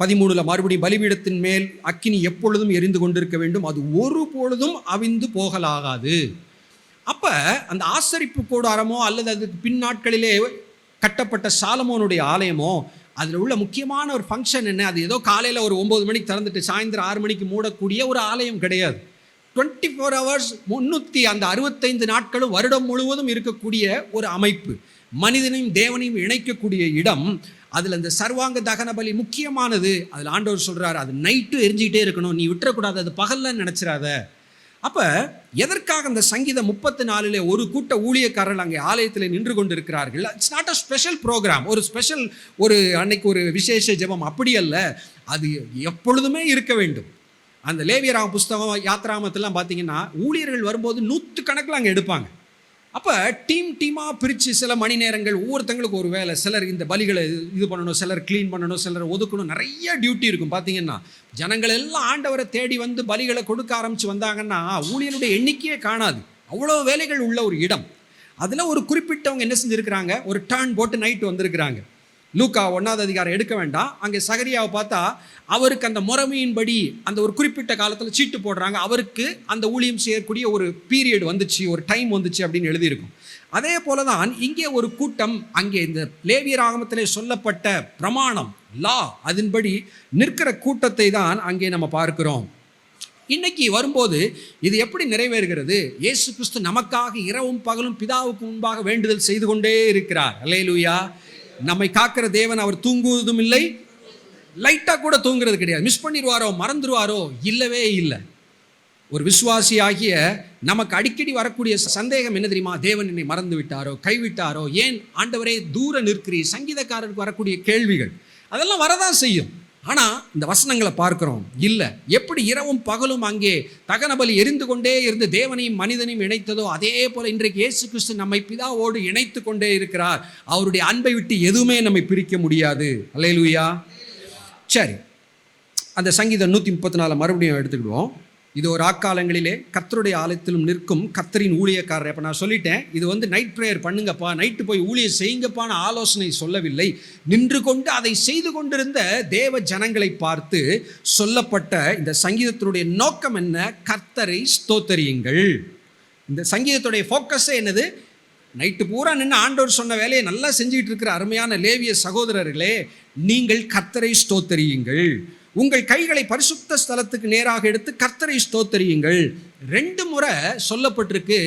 13ல் மறுபடியும் பலிபீடத்தின் மேல் அக்கினி எப்பொழுதும் எரிந்து கொண்டிருக்க வேண்டும், அது ஒரு பொழுதும் அவிந்து போகலாகாது. அப்போ அந்த ஆசரிப்பு கூடாரமோ அல்லது அதுக்கு பின் நாட்களிலே கட்டப்பட்ட சாலமோனுடைய ஆலயமோ, அதில் உள்ள முக்கியமான ஒரு ஃபங்க்ஷன் என்ன? அது ஏதோ காலையில் ஒரு 9 மணிக்கு திறந்துட்டு சாயந்தரம் 6 மணிக்கு மூடக்கூடிய ஒரு ஆலயம் கிடையாது. 24 hours 365 நாட்களும் வருடம் முழுவதும் இருக்கக்கூடிய ஒரு அமைப்பு, மனிதனையும் தேவனையும் இணைக்கக்கூடிய இடம். அதில் இந்த சர்வாங்க தகன பலி முக்கியமானது. அதில் ஆண்டவர் சொல்கிறார், அது நைட்டு எரிஞ்சிக்கிட்டே இருக்கணும், நீ விட்டுறக்கூடாது, அது பகல்ல நினச்சிடாத. அப்போ எதற்காக இந்த சங்கீதம் 34 ஒரு கூட்ட ஊழியக்காரர்கள் அங்கே ஆலயத்தில் நின்று கொண்டு இருக்கிறார்கள்? It's not a special programme, ஒரு ஸ்பெஷல் ஒரு அன்னைக்கு ஒரு விசேஷ ஜெபம், அப்படி அல்ல. அது எப்பொழுதுமே இருக்க வேண்டும். அந்த லேவியராக புஸ்தகம் யாத்ராமத்திலாம் பார்த்தீங்கன்னா ஊழியர்கள் வரும்போது 100 கணக்கில் அங்கே எடுப்பாங்க. அப்போ டீமாக பிரித்து சில மணி நேரங்கள் ஒவ்வொருத்தங்களுக்கு ஒரு வேலை. சிலர் இந்த பலிகளை இது பண்ணணும், சிலர் க்ளீன் பண்ணணும், சிலர் ஒதுக்கணும், நிறைய டியூட்டி இருக்கும். பார்த்தீங்கன்னா ஜனங்கள் எல்லாம் ஆண்டவரை தேடி வந்து பலிகளை கொடுக்க ஆரம்பித்து வந்தாங்கன்னா ஊழியருடைய எண்ணிக்கையே காணாது. அவ்வளோ வேலைகள் உள்ள ஒரு இடம். அதில் ஒரு குறிப்பிட்டவங்க என்ன செஞ்சுருக்கிறாங்க, ஒரு டர்ன் போட்டு நைட்டு வந்திருக்கிறாங்க. லூக்கா 1ஆவது அதிகாரம் எடுக்க வேண்டாம். அங்கே சகரியாவை பார்த்தா அவருக்கு அந்த முறைமையின்படி அந்த ஒரு குறிப்பிட்ட காலத்தில் சீட்டு போடுறாங்க. அவருக்கு அந்த ஊழியம் செய்யக்கூடிய ஒரு பீரியட் வந்துச்சு, ஒரு டைம் வந்துச்சு அப்படின்னு எழுதியிருக்கும். அதே போல தான் இங்கே ஒரு கூட்டம், அங்கே இந்த லேவியர் ஆகமத்திலே சொல்லப்பட்ட பிரமாணம், லா, அதன்படி நிற்கிற கூட்டத்தை தான் அங்கே நம்ம பார்க்கிறோம். இன்னைக்கு வரும்போது இது எப்படி நிறைவேறுகிறது? இயேசு கிறிஸ்து நமக்காக இரவும் பகலும் பிதாவுக்கு முன்பாக வேண்டுதல் செய்து கொண்டே இருக்கிறார். அல்லேலூயா. நம்மை காக்கிற தேவன், அவர் தூங்குவதும் இல்லை, லைட்டாக கூட தூங்குறது கிடையாது. மிஸ் பண்ணிடுவாரோ, மறந்துடுவாரோ, இல்லவே இல்லை. ஒரு விசுவாசியாகிய நமக்கு அடிக்கடி வரக்கூடிய சந்தேகம் என்ன தெரியுமா? தேவன் என்னை மறந்து விட்டாரோ, கைவிட்டாரோ, ஏன் ஆண்டவரே தூர நிற்கிறீர்? சங்கீதக்காரருக்கு வரக்கூடிய கேள்விகள் அதெல்லாம் வரதான் செய்யும். ஆனால் இந்த வசனங்களை பார்க்கிறோம், இல்லை. எப்படி இரவும் பகலும் அங்கே தகன பலி எரிந்து கொண்டே இருந்து தேவனையும் மனிதனையும் இணைத்ததோ, அதே போல இன்றைக்கு இயேசு கிறிஸ்து நம்மை பிதாவோடு இணைத்து கொண்டே இருக்கிறார். அவருடைய அன்பை விட்டு எதுவுமே நம்மை பிரிக்க முடியாது. அல்லேலூயா. சரி, அந்த சங்கீதம் 134 மறுபடியும் எடுத்துக்கிடுவோம். இது ஒரு ஆக்காலங்களிலே கர்த்தருடைய ஆலயத்திலும் நிற்கும் கர்த்தரின் ஊழியக்காரர். இப்போ நான் சொல்லிட்டேன், இது நைட் ப்ரேயர் பண்ணுங்கப்பா, நைட்டு போய் ஊழியர் செய்யுங்கப்பான்னு ஆலோசனை சொல்லவில்லை. நின்று கொண்டு அதை செய்து கொண்டிருந்த தேவ ஜனங்களை பார்த்து சொல்லப்பட்ட இந்த சங்கீதத்தினுடைய நோக்கம் என்ன? கர்த்தரை ஸ்தோத்தரியுங்கள். இந்த சங்கீதத்துடைய ஃபோக்கஸே என்னது? நைட்டு பூரா நின்று ஆண்டவர் சொன்ன வேலையை நல்லா செஞ்சுக்கிட்டு இருக்கிற அருமையான லேவிய சகோதரர்களே, நீங்கள் கர்த்தரை ஸ்தோத்தரியுங்கள். உங்கள் கைகளை பரிசுத்த ஸ்தலத்துக்கு நேராக எடுத்து கர்த்தரை ஸ்தோத்தரியுங்கள். 2 முறை சொல்லப்பட்டிருக்கு,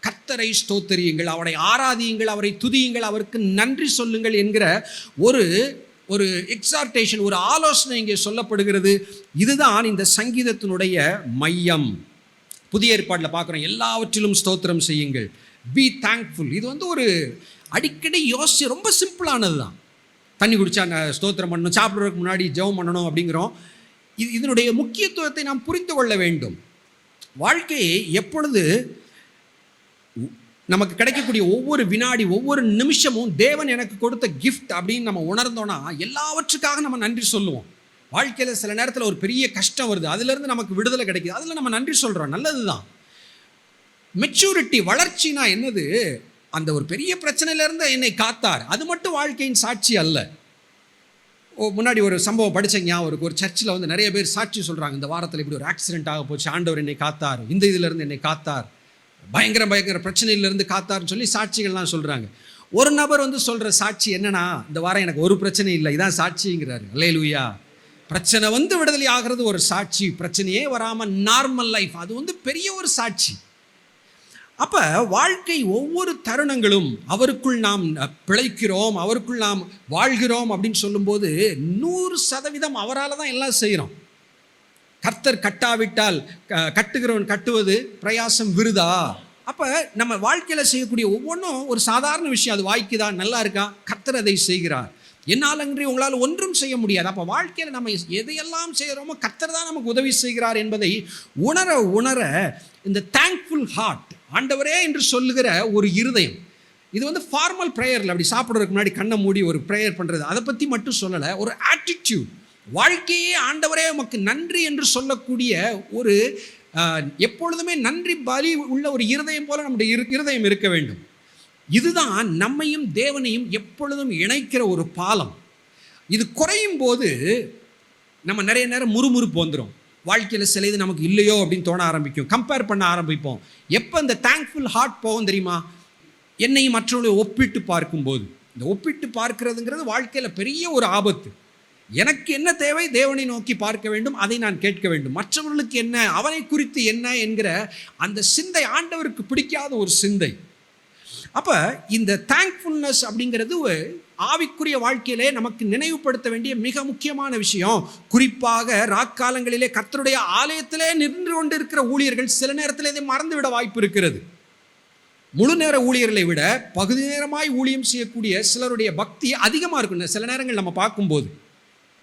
கர்த்தரை ஸ்தோத்தரியுங்கள், அவரை ஆராதியுங்கள், அவரை துதியுங்கள், அவருக்கு நன்றி சொல்லுங்கள் என்கிற ஒரு எக்ஸார்டேஷன், ஒரு ஆலோசனை இங்கே சொல்லப்படுகிறது. இதுதான் இந்த சங்கீதத்தினுடைய மையம். புதிய ஏற்பாட்டில் பார்க்குறோம், எல்லாவற்றிலும் ஸ்தோத்திரம் செய்யுங்கள், பி தேங்க்ஃபுல். இது ஒரு அடிக்கடி யோசிச்சு ரொம்ப சிம்பிளானது தான். தண்ணி குடித்தா ஸ்தோத்திரம் பண்ணணும், சாப்பிட்றதுக்கு முன்னாடி ஜெபம் பண்ணணும் அப்படிங்கிறோம். இதனுடைய முக்கியத்துவத்தை நாம் புரிந்து கொள்ள வேண்டும். வாழ்க்கையை எப்பொழுது நமக்கு கிடைக்கக்கூடிய ஒவ்வொரு வினாடி, ஒவ்வொரு நிமிஷமும் தேவன் எனக்கு கொடுத்த கிஃப்ட் அப்படின்னு நம்ம உணர்ந்தோன்னா எல்லாவற்றுக்காக நம்ம நன்றி சொல்லுவோம். வாழ்க்கையில் சில நேரத்தில் ஒரு பெரிய கஷ்டம் வருது, அதுலேருந்து நமக்கு விடுதலை கிடைக்குது, அதில் நம்ம நன்றி சொல்கிறோம், நல்லது தான். மெச்சூரிட்டி, வளர்ச்சினா என்னது? அந்த ஒரு பெரிய பிரச்சனையிலேருந்து என்னை காத்தார், அது மட்டும் வாழ்க்கையின் சாட்சி அல்ல. முன்னாடி ஒரு சம்பவம் படித்தீங்க, ஒரு சர்ச்சில் நிறைய பேர் சாட்சி சொல்கிறாங்க, இந்த வாரத்தில் இப்படி ஒரு ஆக்சிடென்ட் ஆக போச்சு, ஆண்டவர் என்னை காத்தார், இந்த இதிலேருந்து என்னை காத்தார், பயங்கர பிரச்சனையிலேருந்து காத்தார்னு சொல்லி சாட்சிகள்லாம் சொல்கிறாங்க. ஒரு நபர் சொல்கிற சாட்சி என்னன்னா, இந்த வாரம் எனக்கு ஒரு பிரச்சனை இல்லை, இதான் சாட்சிங்கிறாரு. அல்லேலூயா. பிரச்சனை விடுதலை ஆகிறது ஒரு சாட்சி, பிரச்சனையே வராமல் நார்மல் லைஃப், அது பெரிய ஒரு சாட்சி. அப்போ வாழ்க்கை ஒவ்வொரு தருணங்களும் அவருக்குள் நாம் பிழைக்கிறோம், அவருக்குள் நாம் வாழ்கிறோம் அப்படின்னு சொல்லும்போது 100% அவரால் தான் எல்லாம் செய்கிறோம். கர்த்தர் கட்டாவிட்டால் கட்டுகிறவன் கட்டுவது பிரயாசம் விருதா. அப்போ நம்ம வாழ்க்கையில் செய்யக்கூடிய ஒவ்வொன்றும் ஒரு சாதாரண விஷயம், அது வாய்க்குதா, நல்லா இருக்கா, கர்த்தர் அதை செய்கிறார். என்னாலன்றி உங்களால் ஒன்றும் செய்ய முடியாது. அப்போ வாழ்க்கையில் நம்ம எதையெல்லாம் செய்கிறோமோ கர்த்தர் தான் நமக்கு உதவி செய்கிறார் என்பதை உணர இந்த தேங்க்ஃபுல் ஹார்ட், ஆண்டவரே என்று சொல்லுகிற ஒரு இருதயம், இது ஃபார்மல் ப்ரேயரில் அப்படி சாப்பிட்றதுக்கு முன்னாடி கண்ணை மூடி ஒரு ப்ரேயர் பண்ணுறது, அதை பற்றி மட்டும் சொல்லலை. ஒரு ஆட்டிடியூட், வாழ்க்கையே ஆண்டவரே உமக்கு நன்றி என்று சொல்லக்கூடிய ஒரு எப்பொழுதுமே நன்றி பலி உள்ள ஒரு இருதயம் போல நம்முடைய இருதயம் இருக்க வேண்டும். இதுதான் நம்மையும் தேவனையும் எப்பொழுதும் இணைக்கிற ஒரு பாலம். இது குறையும் போது நம்ம நிறைய நேரம் முறுமுறுப்பு வந்துடும். வாழ்க்கையில் சில இது நமக்கு இல்லையோ அப்படின்னு தோண ஆரம்பிக்கும், கம்பேர் பண்ண ஆரம்பிப்போம். எப்போ இந்த தேங்க்ஃபுல் ஹார்ட் போகும் தெரியுமா? என்னையும் மற்றவர்களையும் ஒப்பிட்டு பார்க்கும்போது. இந்த ஒப்பிட்டு பார்க்கிறதுங்கிறது வாழ்க்கையில் பெரிய ஒரு ஆபத்து. எனக்கு என்ன தேவை, தேவனை நோக்கி பார்க்க வேண்டும், அதை நான் கேட்க வேண்டும். மற்றவர்களுக்கு என்ன, அவனை குறித்து என்ன என்கிற அந்த சிந்தை ஆண்டவருக்கு பிடிக்காத ஒரு சிந்தை. அப்போ இந்த தேங்க்ஃபுல்னஸ் அப்படிங்கிறது ஆவிக்குரிய வாழ்க்கையிலே நமக்கு நினைவுபடுத்த வேண்டிய மிக முக்கியமான விஷயம். குறிப்பாக ராக்காலங்களிலே கர்த்தருடைய ஆலயத்திலே நின்று கொண்டு இருக்கிற ஊழியர்கள் சில நேரத்தில் இதை மறந்துவிட வாய்ப்பு இருக்கிறது. முழு நேர ஊழியர்களை விட பகுதி நேரமாய் ஊழியம் செய்யக்கூடிய சிலருடைய பக்தி அதிகமாக இருக்கும். சில நேரங்கள் நம்ம பார்க்கும்போது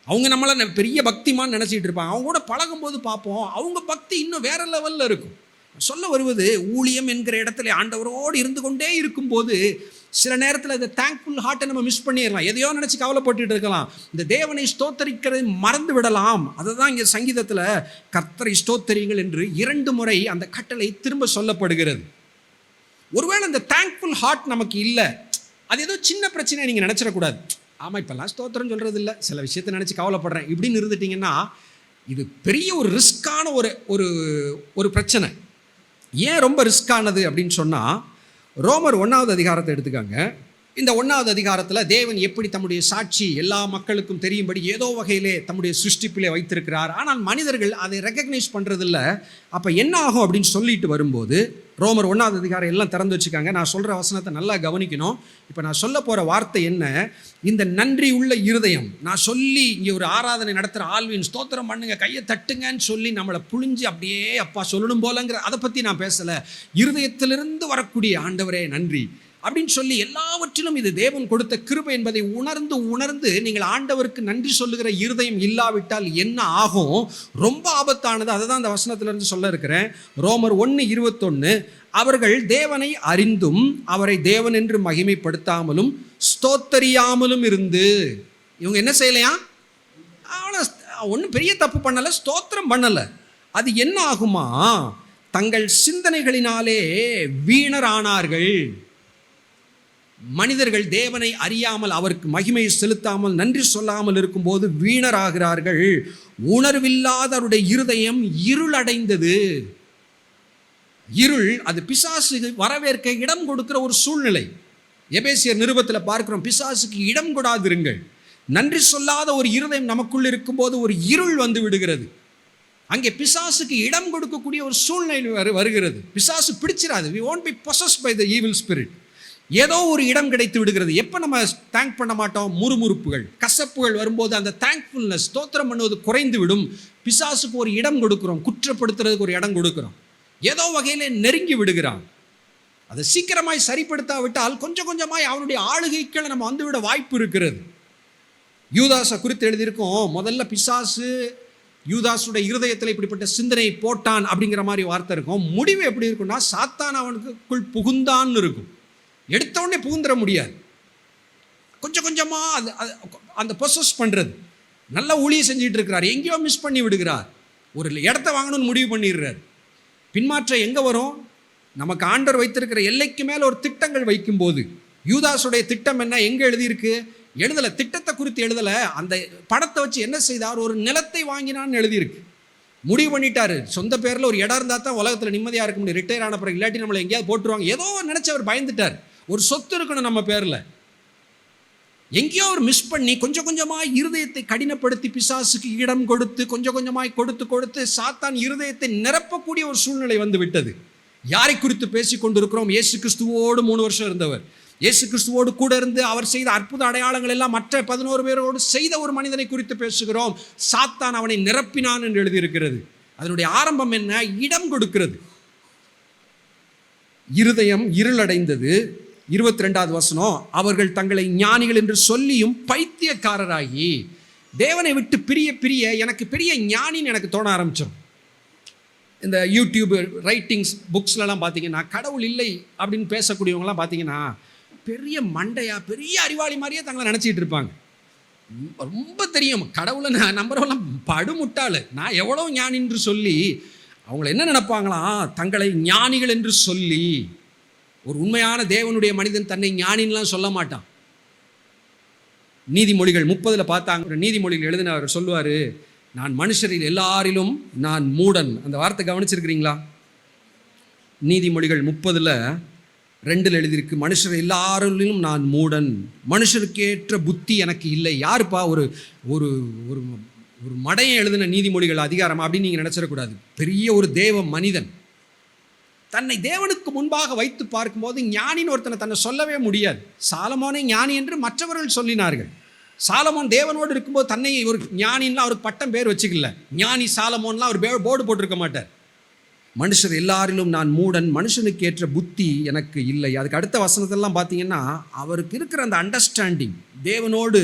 அவங்க நம்மளை பெரிய பக்திமான்னு நினச்சிட்டு இருப்பாங்க. அவங்க கூட பழகும்போது பார்ப்போம் அவங்க பக்தி இன்னும் வேற லெவலில் இருக்கும். சொல்ல வருவது, ஊழியம் என்கிற இடத்துல ஆண்டவரோடு இருந்து கொண்டே இருக்கும்போது சில நேரத்தில் இந்த தேங்க்ஃபுல் ஹார்ட்டை நம்ம மிஸ் பண்ணிடலாம். எதையோ நினச்சி கவலைப்பட்டு இருக்கலாம். இந்த தேவனை ஸ்தோத்தரிக்கிறதை மறந்து விடலாம். அதை தான் இங்கே சங்கீதத்தில் கர்த்தரை ஸ்தோத்தரியுங்கள் என்று 2 முறை அந்த கட்டளை திரும்ப சொல்லப்படுகிறது. ஒருவேளை இந்த தேங்க்ஃபுல் ஹார்ட் நமக்கு இல்லை, அது ஏதோ சின்ன பிரச்சனை நீங்கள் நினச்சிடக்கூடாது. ஆமாம், இப்போல்லாம் ஸ்தோத்திரம் சொல்கிறது இல்லை, சில விஷயத்தை நினச்சி கவலைப்படுறேன் இப்படின்னு இருந்துட்டிங்கன்னா இது பெரிய ஒரு ரிஸ்கான ஒரு பிரச்சனை. ஏன் ரொம்ப ரிஸ்கானது அப்படின்னு சொன்னால், ரோமர் 1வது அதிகாரத்தை எடுத்துக்காங்க. இந்த 1வது அதிகாரத்தில் தேவன் எப்படி தம்முடைய சாட்சி எல்லா மக்களுக்கும் தெரியும்படி ஏதோ வகையிலே தம்முடைய சிருஷ்டிப்பிலே வைத்திருக்கிறார். ஆனால் மனிதர்கள் அதை ரெக்கக்னைஸ் பண்ணுறதில்ல. அப்போ என்ன ஆகும் அப்படின்னு சொல்லிட்டு வரும்போது, ரோமர் 1வது அதிகாரம் எல்லாம் திறந்து வச்சுக்காங்க. நான் சொல்கிற வசனத்தை நல்லா கவனிக்கணும். இப்போ நான் சொல்ல போகிற வார்த்தை என்ன, இந்த நன்றி உள்ள இருதயம். நான் சொல்லி இங்கே ஒரு ஆராதனை நடத்துகிற ஆள்வின் ஸ்தோத்திரம் பண்ணுங்க, கையை தட்டுங்கன்னு சொல்லி நம்மளை புழிஞ்சு அப்படியே அப்பா சொல்லணும் போலங்கிற அதை பற்றி நான் பேசலை. இருதயத்திலிருந்து வரக்கூடிய ஆண்டவரே நன்றி அப்படின்னு சொல்லி எல்லாவற்றிலும் இது தேவன் கொடுத்த கிருபை என்பதை உணர்ந்து நீங்கள் ஆண்டவருக்கு நன்றி சொல்லுகிற இருதயம் இல்லாவிட்டால் என்ன ஆகும்? ரொம்ப ஆபத்தானது. அதை தான் அந்த வசனத்திலிருந்து சொல்ல இருக்கிறேன். ரோமர் 1:21, அவர்கள் தேவனை அறிந்தும் அவரை தேவன் என்று மகிமைப்படுத்தாமலும் ஸ்தோத்தரியாமலும் இருந்து. இவங்க என்ன செய்யலையா? ஒன்றும் பெரிய தப்பு பண்ணலை, ஸ்தோத்திரம் பண்ணலை. அது என்ன ஆகுமா? தங்கள் சிந்தனைகளினாலே வீணரானார்கள். மனிதர்கள் தேவனை அறியாமல் அவருக்கு மகிமையை செலுத்தாமல் நன்றி சொல்லாமல் இருக்கும்போது வீணராகிறார்கள். உணர்வில்லாத அவருடைய இருதயம் இருளடைந்தது. இருள், அது பிசாசுக்கு வரவேற்க இடம் கொடுக்கிற ஒரு சூழ்நிலை. எபேசியர் நிருபத்தில் பார்க்கிறோம், பிசாசுக்கு இடம் கொடாதிருங்கள். நன்றி சொல்லாத ஒரு இருதயம் நமக்குள் இருக்கும்போது ஒரு இருள் வந்து விடுகிறது. அங்கே பிசாசுக்கு இடம் கொடுக்கக்கூடிய ஒரு சூழ்நிலை வருகிறது. பிசாசு பிடிச்சிடாது. we won't be possessed by the evil spirit. ஏதோ ஒரு இடம் கிடைத்து விடுகிறது. எப்போ நம்ம தேங்க் பண்ண மாட்டோம்? முறுமுறுப்புகள், கசப்புகள் வரும்போது அந்த தேங்க்ஃபுல்னஸ், ஸ்தோத்திரம் பண்ணுவது குறைந்து விடும். பிசாசுக்கு ஒரு இடம் கொடுக்குறோம், குற்றப்படுத்துறதுக்கு ஒரு இடம் கொடுக்குறோம். ஏதோ வகையில் நெருங்கி விடுகிறான். அதை சீக்கிரமாய் சரிப்படுத்தாவிட்டால் கொஞ்சம் கொஞ்சமாய் அவனுடைய ஆளுகைகளை நம்ம வந்துவிட வாய்ப்பு இருக்கிறது. யூதாஸை குறித்து எழுதியிருக்கோம். முதல்ல பிசாசு யூதாஸுடைய இருதயத்தில் இப்படிப்பட்ட சிந்தனை போட்டான் அப்படிங்கிற மாதிரி வார்த்தை இருக்கும். முடிவு எப்படி இருக்குன்னா, சாத்தான் அவனுக்குள் புகுந்தான்னு இருக்கும். எடுத்தவுடனே புகுந்துட முடியாது. கொஞ்சம் கொஞ்சமாக அந்த ப்ரொசஸ் பண்ணுறது. நல்ல ஊழியை செஞ்சுட்டு இருக்கிறார், எங்கேயோ மிஸ் பண்ணி விடுகிறார். ஒரு இடத்த வாங்கணும்னு முடிவு பண்ணிடுறார். பின்மாற்றம் எங்கே வரும்? நமக்கு ஆண்டவர் வைத்திருக்கிற எல்லைக்கு மேலே ஒரு திட்டங்கள் வைக்கும்போது. யூதாஸுடைய திட்டம் என்ன? எங்கே எழுதியிருக்கு? எழுதலை, திட்டத்தை குறித்து எழுதலை. அந்த படத்தை வச்சு என்ன செய்தார்? ஒரு நிலத்தை வாங்கினான்னு எழுதியிருக்கு. முடிவு பண்ணிட்டாரு, சொந்த பேரில் ஒரு இடம் இருந்தால் தான் உலகத்தில் நிம்மதியாக இருக்க முடியும். ரிட்டையர் ஆன பிறகு இல்லாட்டி நம்மளை எங்கேயாவது போட்டுருவாங்க ஏதோ நினச்சி அவர் பயந்துட்டார். ஒரு சொத்து இருக்கணும் நம்ம பேரில். எங்கேயோ அவர் மிஸ் பண்ணி கொஞ்சம் கொஞ்சமாக இருதயத்தை கடினப்படுத்தி பிசாசுக்கு இடம் கொடுத்து கொஞ்சம் கொஞ்சமாய் கொடுத்து சாத்தான் இருதயத்தை நிரப்பக்கூடிய ஒரு சூழ்நிலை வந்து விட்டது. யாரை குறித்து பேசி கொண்டிருக்கிறோம்? இயேசு கிறிஸ்துவோடு 3 வருஷம் இருந்தவர். இயேசு கிறிஸ்துவோடு கூட இருந்து அவர் செய்த அற்புத அடையாளங்கள் எல்லாம் மற்ற 11 பேரோடு செய்த ஒரு மனிதனை குறித்து பேசுகிறோம். சாத்தான் அவனை நிரப்பினான் என்று எழுதியிருக்கிறது. அதனுடைய ஆரம்பம் என்ன? இடம் கொடுக்கிறது. இருதயம் இருளடைந்தது. 22வது வசனம், அவர்கள் தங்களை ஞானிகள் என்று சொல்லியும் பைத்தியக்காரராகி. தேவனை விட்டு பிரிய எனக்கு பெரிய ஞானின்னு எனக்கு தோண ஆரம்பிச்சிடும். இந்த யூடியூப் ரைட்டிங்ஸ் புக்ஸ்லாம் பார்த்தீங்கன்னா, கடவுள் இல்லை அப்படின்னு பேசக்கூடியவங்களாம் பார்த்தீங்கன்னா பெரிய மண்டையா, பெரிய அறிவாளி மாதிரியே தங்களை நினச்சிட்டு இருப்பாங்க. ரொம்ப தெரியும் கடவுளை நம்புறவங்களாம் படுமுட்டாள். நான் எவ்வளோ ஞானின்று சொல்லி அவங்கள என்ன நினைப்பாங்களாம்? தங்களை ஞானிகள் என்று சொல்லி. ஒரு உண்மையான தேவனுடைய மனிதன் தன்னை ஞானின்லாம் சொல்ல மாட்டான். நீதிமொழிகள் 30 பார்த்தாங்க. நீதிமொழிகள் எழுதினவர் சொல்லுவார், நான் மனுஷரில் எல்லாரிலும் நான் மூடன். அந்த வார்த்தை கவனிச்சிருக்கிறீங்களா? நீதிமொழிகள் 30 2 எழுதியிருக்கு, மனுஷர் எல்லாரிலும் நான் மூடன், மனுஷருக்கு ஏற்ற புத்தி எனக்கு இல்லை. யாருப்பா? ஒரு ஒரு ஒரு ஒரு மடையை எழுதின நீதிமொழிகள் அதிகாரம் அப்படின்னு நீங்கள் நினச்சிடக்கூடாது. பெரிய ஒரு தேவ மனிதன் தன்னை தேவனுக்கு முன்பாக வைத்து பார்க்கும்போது ஞானின்னு ஒருத்தனை தன்னை சொல்லவே முடியாது. சாலமோனை ஞானி என்று மற்றவர்கள் சொல்லினார்கள். சாலமோன் தேவனோடு இருக்கும்போது தன்னை ஒரு ஞானின்லாம் அவருக்கு பட்டம் பேர் வச்சுக்கல. ஞானி சாலமோன்லாம் அவர் போர்டு போட்டிருக்க மாட்டார். மனுஷர் எல்லாரிலும் நான் மூடன், மனுஷனுக்கு ஏற்ற புத்தி எனக்கு இல்லை. அதுக்கு அடுத்த வசனத்தெல்லாம் பார்த்தீங்கன்னா அவருக்கு இருக்கிற அந்த அண்டர்ஸ்டாண்டிங், தேவனோடு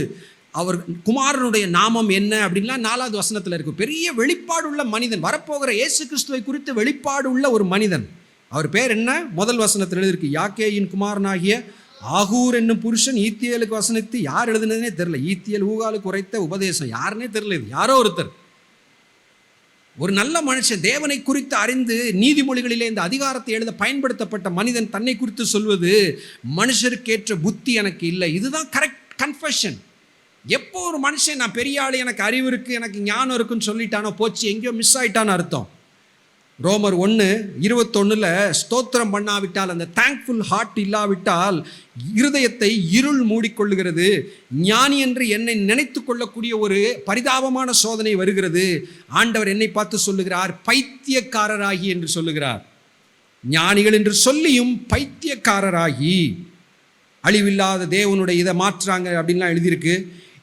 அவர் குமாரனுடைய நாமம் என்ன அப்படின்லாம் 4வது வசனத்தில் இருக்கும். பெரிய வெளிப்பாடு உள்ள மனிதன், வரப்போகிற இயேசு கிறிஸ்துவை குறித்து வெளிப்பாடு உள்ள ஒரு மனிதன். அவர் பேர் என்ன? முதல் வசனத்தில் எழுதியிருக்கு, யாக்கேயின் குமாரனாகிய ஆகூர் என்னும் புருஷன் ஈத்தியலுக்கு வசனித்து. யார் எழுதுனதுனே தெரியல. ஈத்தியல் ஊகாலுக்கு உரைத்த உபதேசம் யாருன்னே தெரியல. இது யாரோ ஒருத்தர், ஒரு நல்ல மனுஷன், தேவனை குறித்து அறிந்து நீதிமொழிகளிலே இந்த அதிகாரத்தை எழுத பயன்படுத்தப்பட்ட மனிதன் தன்னை குறித்து சொல்வது, மனுஷருக்கேற்ற புத்தி எனக்கு இல்லை. இதுதான் கரெக்ட் கன்ஃபெஷன். எப்போ ஒரு மனுஷன் நான் பெரிய ஆள், எனக்கு அறிவு இருக்குது, எனக்கு ஞானம் இருக்குன்னு சொல்லிட்டானோ போச்சு, எங்கேயோ மிஸ் ஆகிட்டான்னு அர்த்தம். ரோமர் 1:21 ஸ்தோத்திரம் பண்ணாவிட்டால், அந்த தேங்க்ஃபுல் ஹார்ட் இல்லாவிட்டால் இருதயத்தை இருள் மூடிக்கொள்ளுகிறது. ஞானி என்று என்னை நினைத்து கொள்ளக்கூடிய ஒரு பரிதாபமான சோதனை வருகிறது. ஆண்டவர் என்னை பார்த்து சொல்லுகிறார், பைத்தியக்காரராகி என்று சொல்லுகிறார். ஞானிகள் என்று சொல்லியும் பைத்தியக்காரராகி அழிவில்லாத தேவனுடைய இதை மாற்றுறாங்க அப்படின்லாம் எழுதியிருக்கு.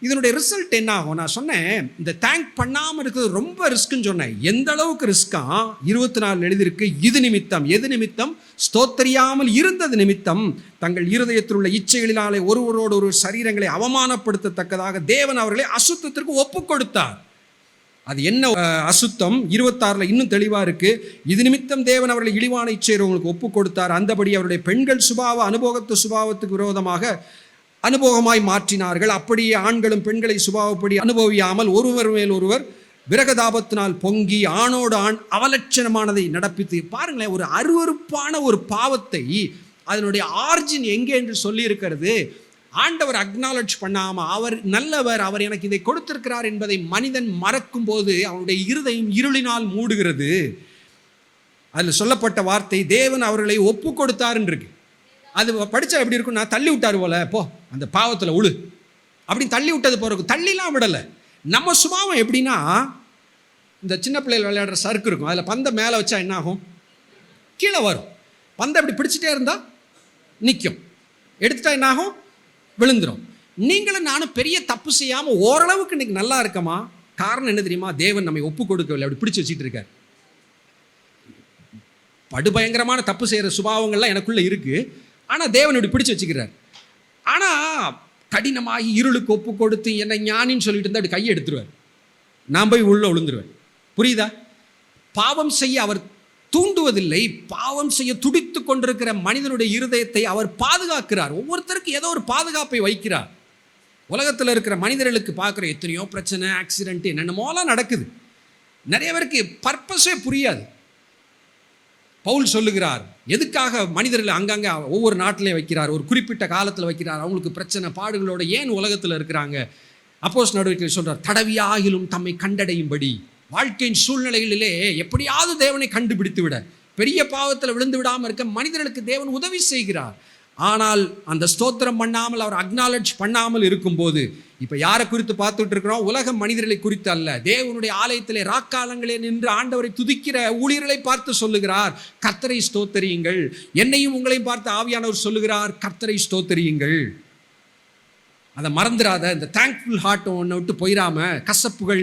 இதனுடைய ரிசல்ட் என்ன ஆகும்? நான் சொன்னேன், இந்த தேங்க் பண்ணாமல் இருக்கிறது ரொம்ப ரிஸ்க்குன்னு சொன்னேன். எந்த அளவுக்கு ரிஸ்கா? 24 எழுதியிருக்கு, இது நிமித்தம். எது நிமித்தம்? ஸ்தோத்தரியாமல் இருந்தது நிமித்தம் தங்கள் இருதயத்தில் உள்ள இச்சைகளினாலே ஒருவரோடு ஒரு சரீரங்களை அவமானப்படுத்தத்தக்கதாக தேவன் அவர்களை அசுத்தத்திற்கு ஒப்பு கொடுத்தார். அது என்ன அசுத்தம்? 26 இன்னும் தெளிவாக இருக்கு. இது நிமித்தம் தேவன் அவர்களை இழிவான இச்சையவர்களுக்கு ஒப்பு கொடுத்தார். அந்தபடி அவருடைய பெண்கள் சுபாவ அனுபவத்து சுபாவத்துக்கு விரோதமாக அனுபவமாய் மாற்றினார்கள். அப்படியே ஆண்களும் பெண்களை சுபாவப்படி அனுபவியாமல் ஒருவர் மேல் ஒருவர் விரகதாபத்தினால் பொங்கி ஆணோடு ஆண் அவலட்சணமானதை நடப்பித்து. பாருங்களேன், ஒரு அருவருப்பான ஒரு பாவத்தை அதனுடைய ஆர்ஜின் எங்கே என்று சொல்லி இருக்கிறது. ஆண்டவர் அக்னாலஜ் பண்ணாமல், அவர் நல்லவர், அவர் எனக்கு இதை கொடுத்திருக்கிறார் என்பதை மனிதன் மறக்கும் போது அவனுடைய இருதயம் இருளினால் மூடுகிறது. அதில் சொல்லப்பட்ட வார்த்தை, தேவன் அவர்களை ஒப்பு கொடுத்தாருன்னு இருக்கு. அது படித்தா எப்படி இருக்குன்னா, தள்ளி விட்டார் போல, போ அந்த பாவத்தில் உழு அப்படின்னு தள்ளி விட்டது போகிறக்கு. தள்ளிலாம் விடலை. நம்ம சுபாவம் எப்படின்னா, இந்த சின்ன பிள்ளைகள் விளையாடுற சறுக்கு இருக்கும், அதில் பந்தை மேலே வச்சா என்ன ஆகும்? கீழே வரும். பந்தை அப்படி பிடிச்சிட்டே இருந்தால் நிற்கும், எடுத்துட்டா என்ன ஆகும்? விழுந்துடும். நீங்களும் நானும் பெரிய தப்பு செய்யாமல் ஓரளவுக்கு இன்னைக்கு நல்லா இருக்கமா? காரணம் என்ன தெரியுமா? தேவன் நம்மை ஒப்பு கொடுக்கவில்லை, அப்படி பிடிச்சி வச்சுட்டு இருக்கார். படுபயங்கரமான தப்பு செய்கிற சுபாவங்கள்லாம் எனக்குள்ளே இருக்குது, ஆனால் தேவன் இப்படி பிடிச்சி வச்சுக்கிறார். ஆனால் கடினமாகி இருளுக்கு ஒப்பு கொடுத்து என்னை ஞானின்னு சொல்லிட்டு இருந்தால் அப்படி கையை எடுத்துருவார், நான் போய் உள்ளே விழுந்துருவேன். புரியுதா? பாவம் செய்ய அவர் தூண்டுவதில்லை, பாவம் செய்ய துடித்து கொண்டிருக்கிற மனிதனுடைய இருதயத்தை அவர் பாதுகாக்கிறார். ஒவ்வொருத்தருக்கு ஏதோ ஒரு பாதுகாப்பை வைக்கிறார். உலகத்தில் இருக்கிற மனிதர்களுக்கு பார்க்குற எத்தனையோ பிரச்சனை, ஆக்சிடென்ட், என்னென்னமோலாம் நடக்குது. நிறைய பேருக்கு பர்பஸே புரியாது. பவுல் சொல்லுகிறார், எதுக்காக மனிதர்கள் அங்கங்கே ஒவ்வொரு நாட்டிலே வைக்கிறார், ஒரு குறிப்பிட்ட காலத்தில் வைக்கிறார், அவங்களுக்கு பிரச்சனை பாடுகளோட ஏன் உலகத்தில் இருக்கிறாங்க. அப்போஸ்தலர் நடவடிக்கையில் சொல்கிறார், தடவியாகிலும் தம்மை கண்டடையும்படி. வாழ்க்கையின் சூழ்நிலைகளிலே எப்படியாவது தேவனை கண்டுபிடித்து விட, பெரிய பாவத்தில் விழுந்து விடாமல் இருக்க மனிதர்களுக்கு தேவன் உதவி செய்கிறார். ஆனால் அந்த ஸ்தோத்திரம் பண்ணாமல், அவர் அக்னாலஜ் பண்ணாமல் இருக்கும்போது, இப்போ யாரை குறித்து பார்த்துட்டு இருக்கிறோம்? உலக மனிதர்களை குறித்து அல்ல, தேவனுடைய ஆலயத்திலே ராக்காலங்களே நின்று ஆண்டவரை துதிக்கிற ஊழியர்களை பார்த்து சொல்லுகிறார், கர்த்தரை ஸ்தோத்தரியுங்கள். என்னையும் உங்களையும் பார்த்து ஆவியானவர் சொல்லுகிறார், கர்த்தரை ஸ்தோத்தரியுங்கள். அதை மறந்துடாத. இந்த தேங்க்ஃபுல் ஹார்ட் ஒன்றை விட்டு போயிடாம, கசப்புகள்,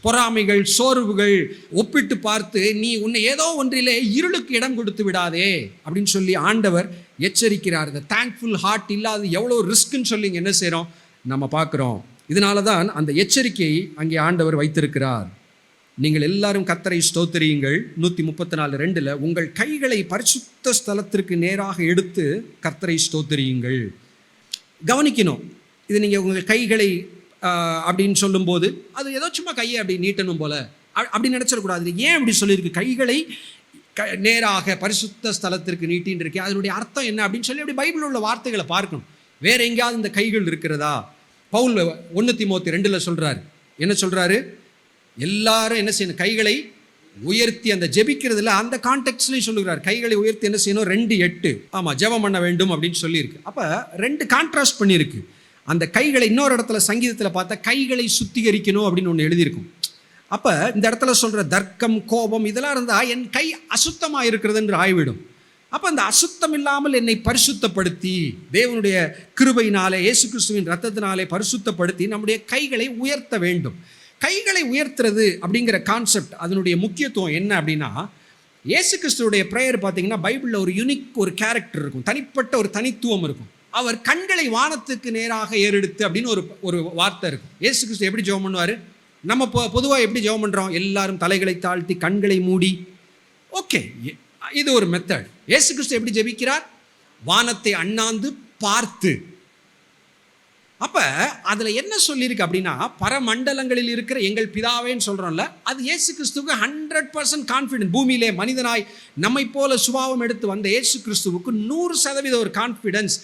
பொறாமைகள், சோர்வுகள் ஒப்பிட்டு பார்த்து நீ உன்னை ஏதோ ஒன்றிலே இருளுக்கு இடம் கொடுத்து விடாதே அப்படின்னு சொல்லி ஆண்டவர் எச்சரிக்கிறார். இந்த தேங்க்ஃபுல் ஹார்ட் இல்லாத எவ்வளோ ரிஸ்க்குன்னு சொல்லி என்ன செய்கிறோம் நம்ம பார்க்குறோம். இதனால தான் அந்த எச்சரிக்கையை அங்கே ஆண்டவர் வைத்திருக்கிறார். நீங்கள் எல்லாரும் கர்த்தரை ஸ்தோத்திரியுங்கள். 134:2 உங்கள் கைகளை பரிசுத்த ஸ்தலத்திற்கு நேராக எடுத்து கர்த்தரை ஸ்தோத்திரியுங்கள். கவனிக்கணும், இது நீங்கள் உங்கள் கைகளை அப்படின்னு சொல்லும்போது அது ஏதோ சும்மா கையை அப்படி நீட்டணும் போல அப்படி நினச்சிடக்கூடாது. ஏன் அப்படி சொல்லியிருக்கு? கைகளை நேராக பரிசுத்த ஸ்தலத்திற்கு நீட்டின்னு இருக்கு, அதனுடைய அர்த்தம் என்ன அப்படின்னு சொல்லி அப்படி பைபிளில் உள்ள வார்த்தைகளை பார்க்கணும். வேற எங்கேயாவது இந்த கைகள் இருக்கிறதா? பவுல் 1 தீமோத்தேயு 2 சொல்கிறாரு. என்ன சொல்கிறாரு? எல்லாரும் என்ன செய்யணும்? கைகளை உயர்த்தி அந்த ஜெபிக்கிறதுல அந்த கான்டெக்ட்லையும் சொல்லுகிறார். கைகளை உயர்த்தி என்ன செய்யணும்? 2:8 ஆமாம் ஜெபம் பண்ண வேண்டும் அப்படின்னு சொல்லியிருக்கு. அப்போ 2 கான்ட்ராஸ்ட் பண்ணியிருக்கு. அந்த கைகளை இன்னொரு இடத்துல சங்கீதத்தில் பார்த்தா கைகளை சுத்திகரிக்கணும் அப்படின்னு ஒன்று எழுதியிருக்கும். அப்போ இந்த இடத்துல சொல்கிற தர்க்கம், கோபம் இதெல்லாம் இருந்தால் என் கை அசுத்தமாக இருக்கிறது என்று ஆய்விடும். அப்போ அந்த அசுத்தம் இல்லாமல் என்னை பரிசுத்தப்படுத்தி தேவனுடைய கிருபையினாலே இயேசு கிறிஸ்துவின் இரத்தத்தினாலே பரிசுத்தப்படுத்தி நம்முடைய கைகளை உயர்த்த வேண்டும். கைகளை உயர்த்துறது அப்படிங்கிற கான்செப்ட் அதனுடைய முக்கியத்துவம் என்ன அப்படின்னா, இயேசு கிறிஸ்துவுடைய ப்ரேயர் பார்த்தீங்கன்னா பைபிளில் ஒரு யூனிக் ஒரு கேரக்டர் இருக்கும், தனிப்பட்ட ஒரு தனித்துவம் இருக்கும். அவர் கண்களை வானத்துக்கு நேராக ஏறெடுத்து அப்படின்னு ஒரு வார்த்தை இருக்கும். இயேசு கிறிஸ்து எப்படி ஜெபம் பண்ணுவார்? நம்ம பொதுவாக எப்படி ஜெபம் பண்ணுறோம்? எல்லாரும் தலைகளை தாழ்த்தி கண்களை மூடி. ஓகே, இது ஒரு மெத்தட். இயேசு கிறிஸ்து எப்படி ஜெபிக்கிறார்? வானத்தை அண்ணாந்து பார்த்து. அப்போ அதில் என்ன சொல்லியிருக்கு அப்படின்னா, பரமண்டலங்களில் இருக்கிற எங்கள் பிதாவேன்னு சொல்கிறோம்ல, அது இயேசு கிறிஸ்துவுக்கு 100% கான்ஃபிடென்ட். பூமியிலே மனிதனாய் நம்மை போல சுபாவம் எடுத்து வந்த இயேசு கிறிஸ்துவுக்கு 100% ஒரு கான்ஃபிடென்ஸ்.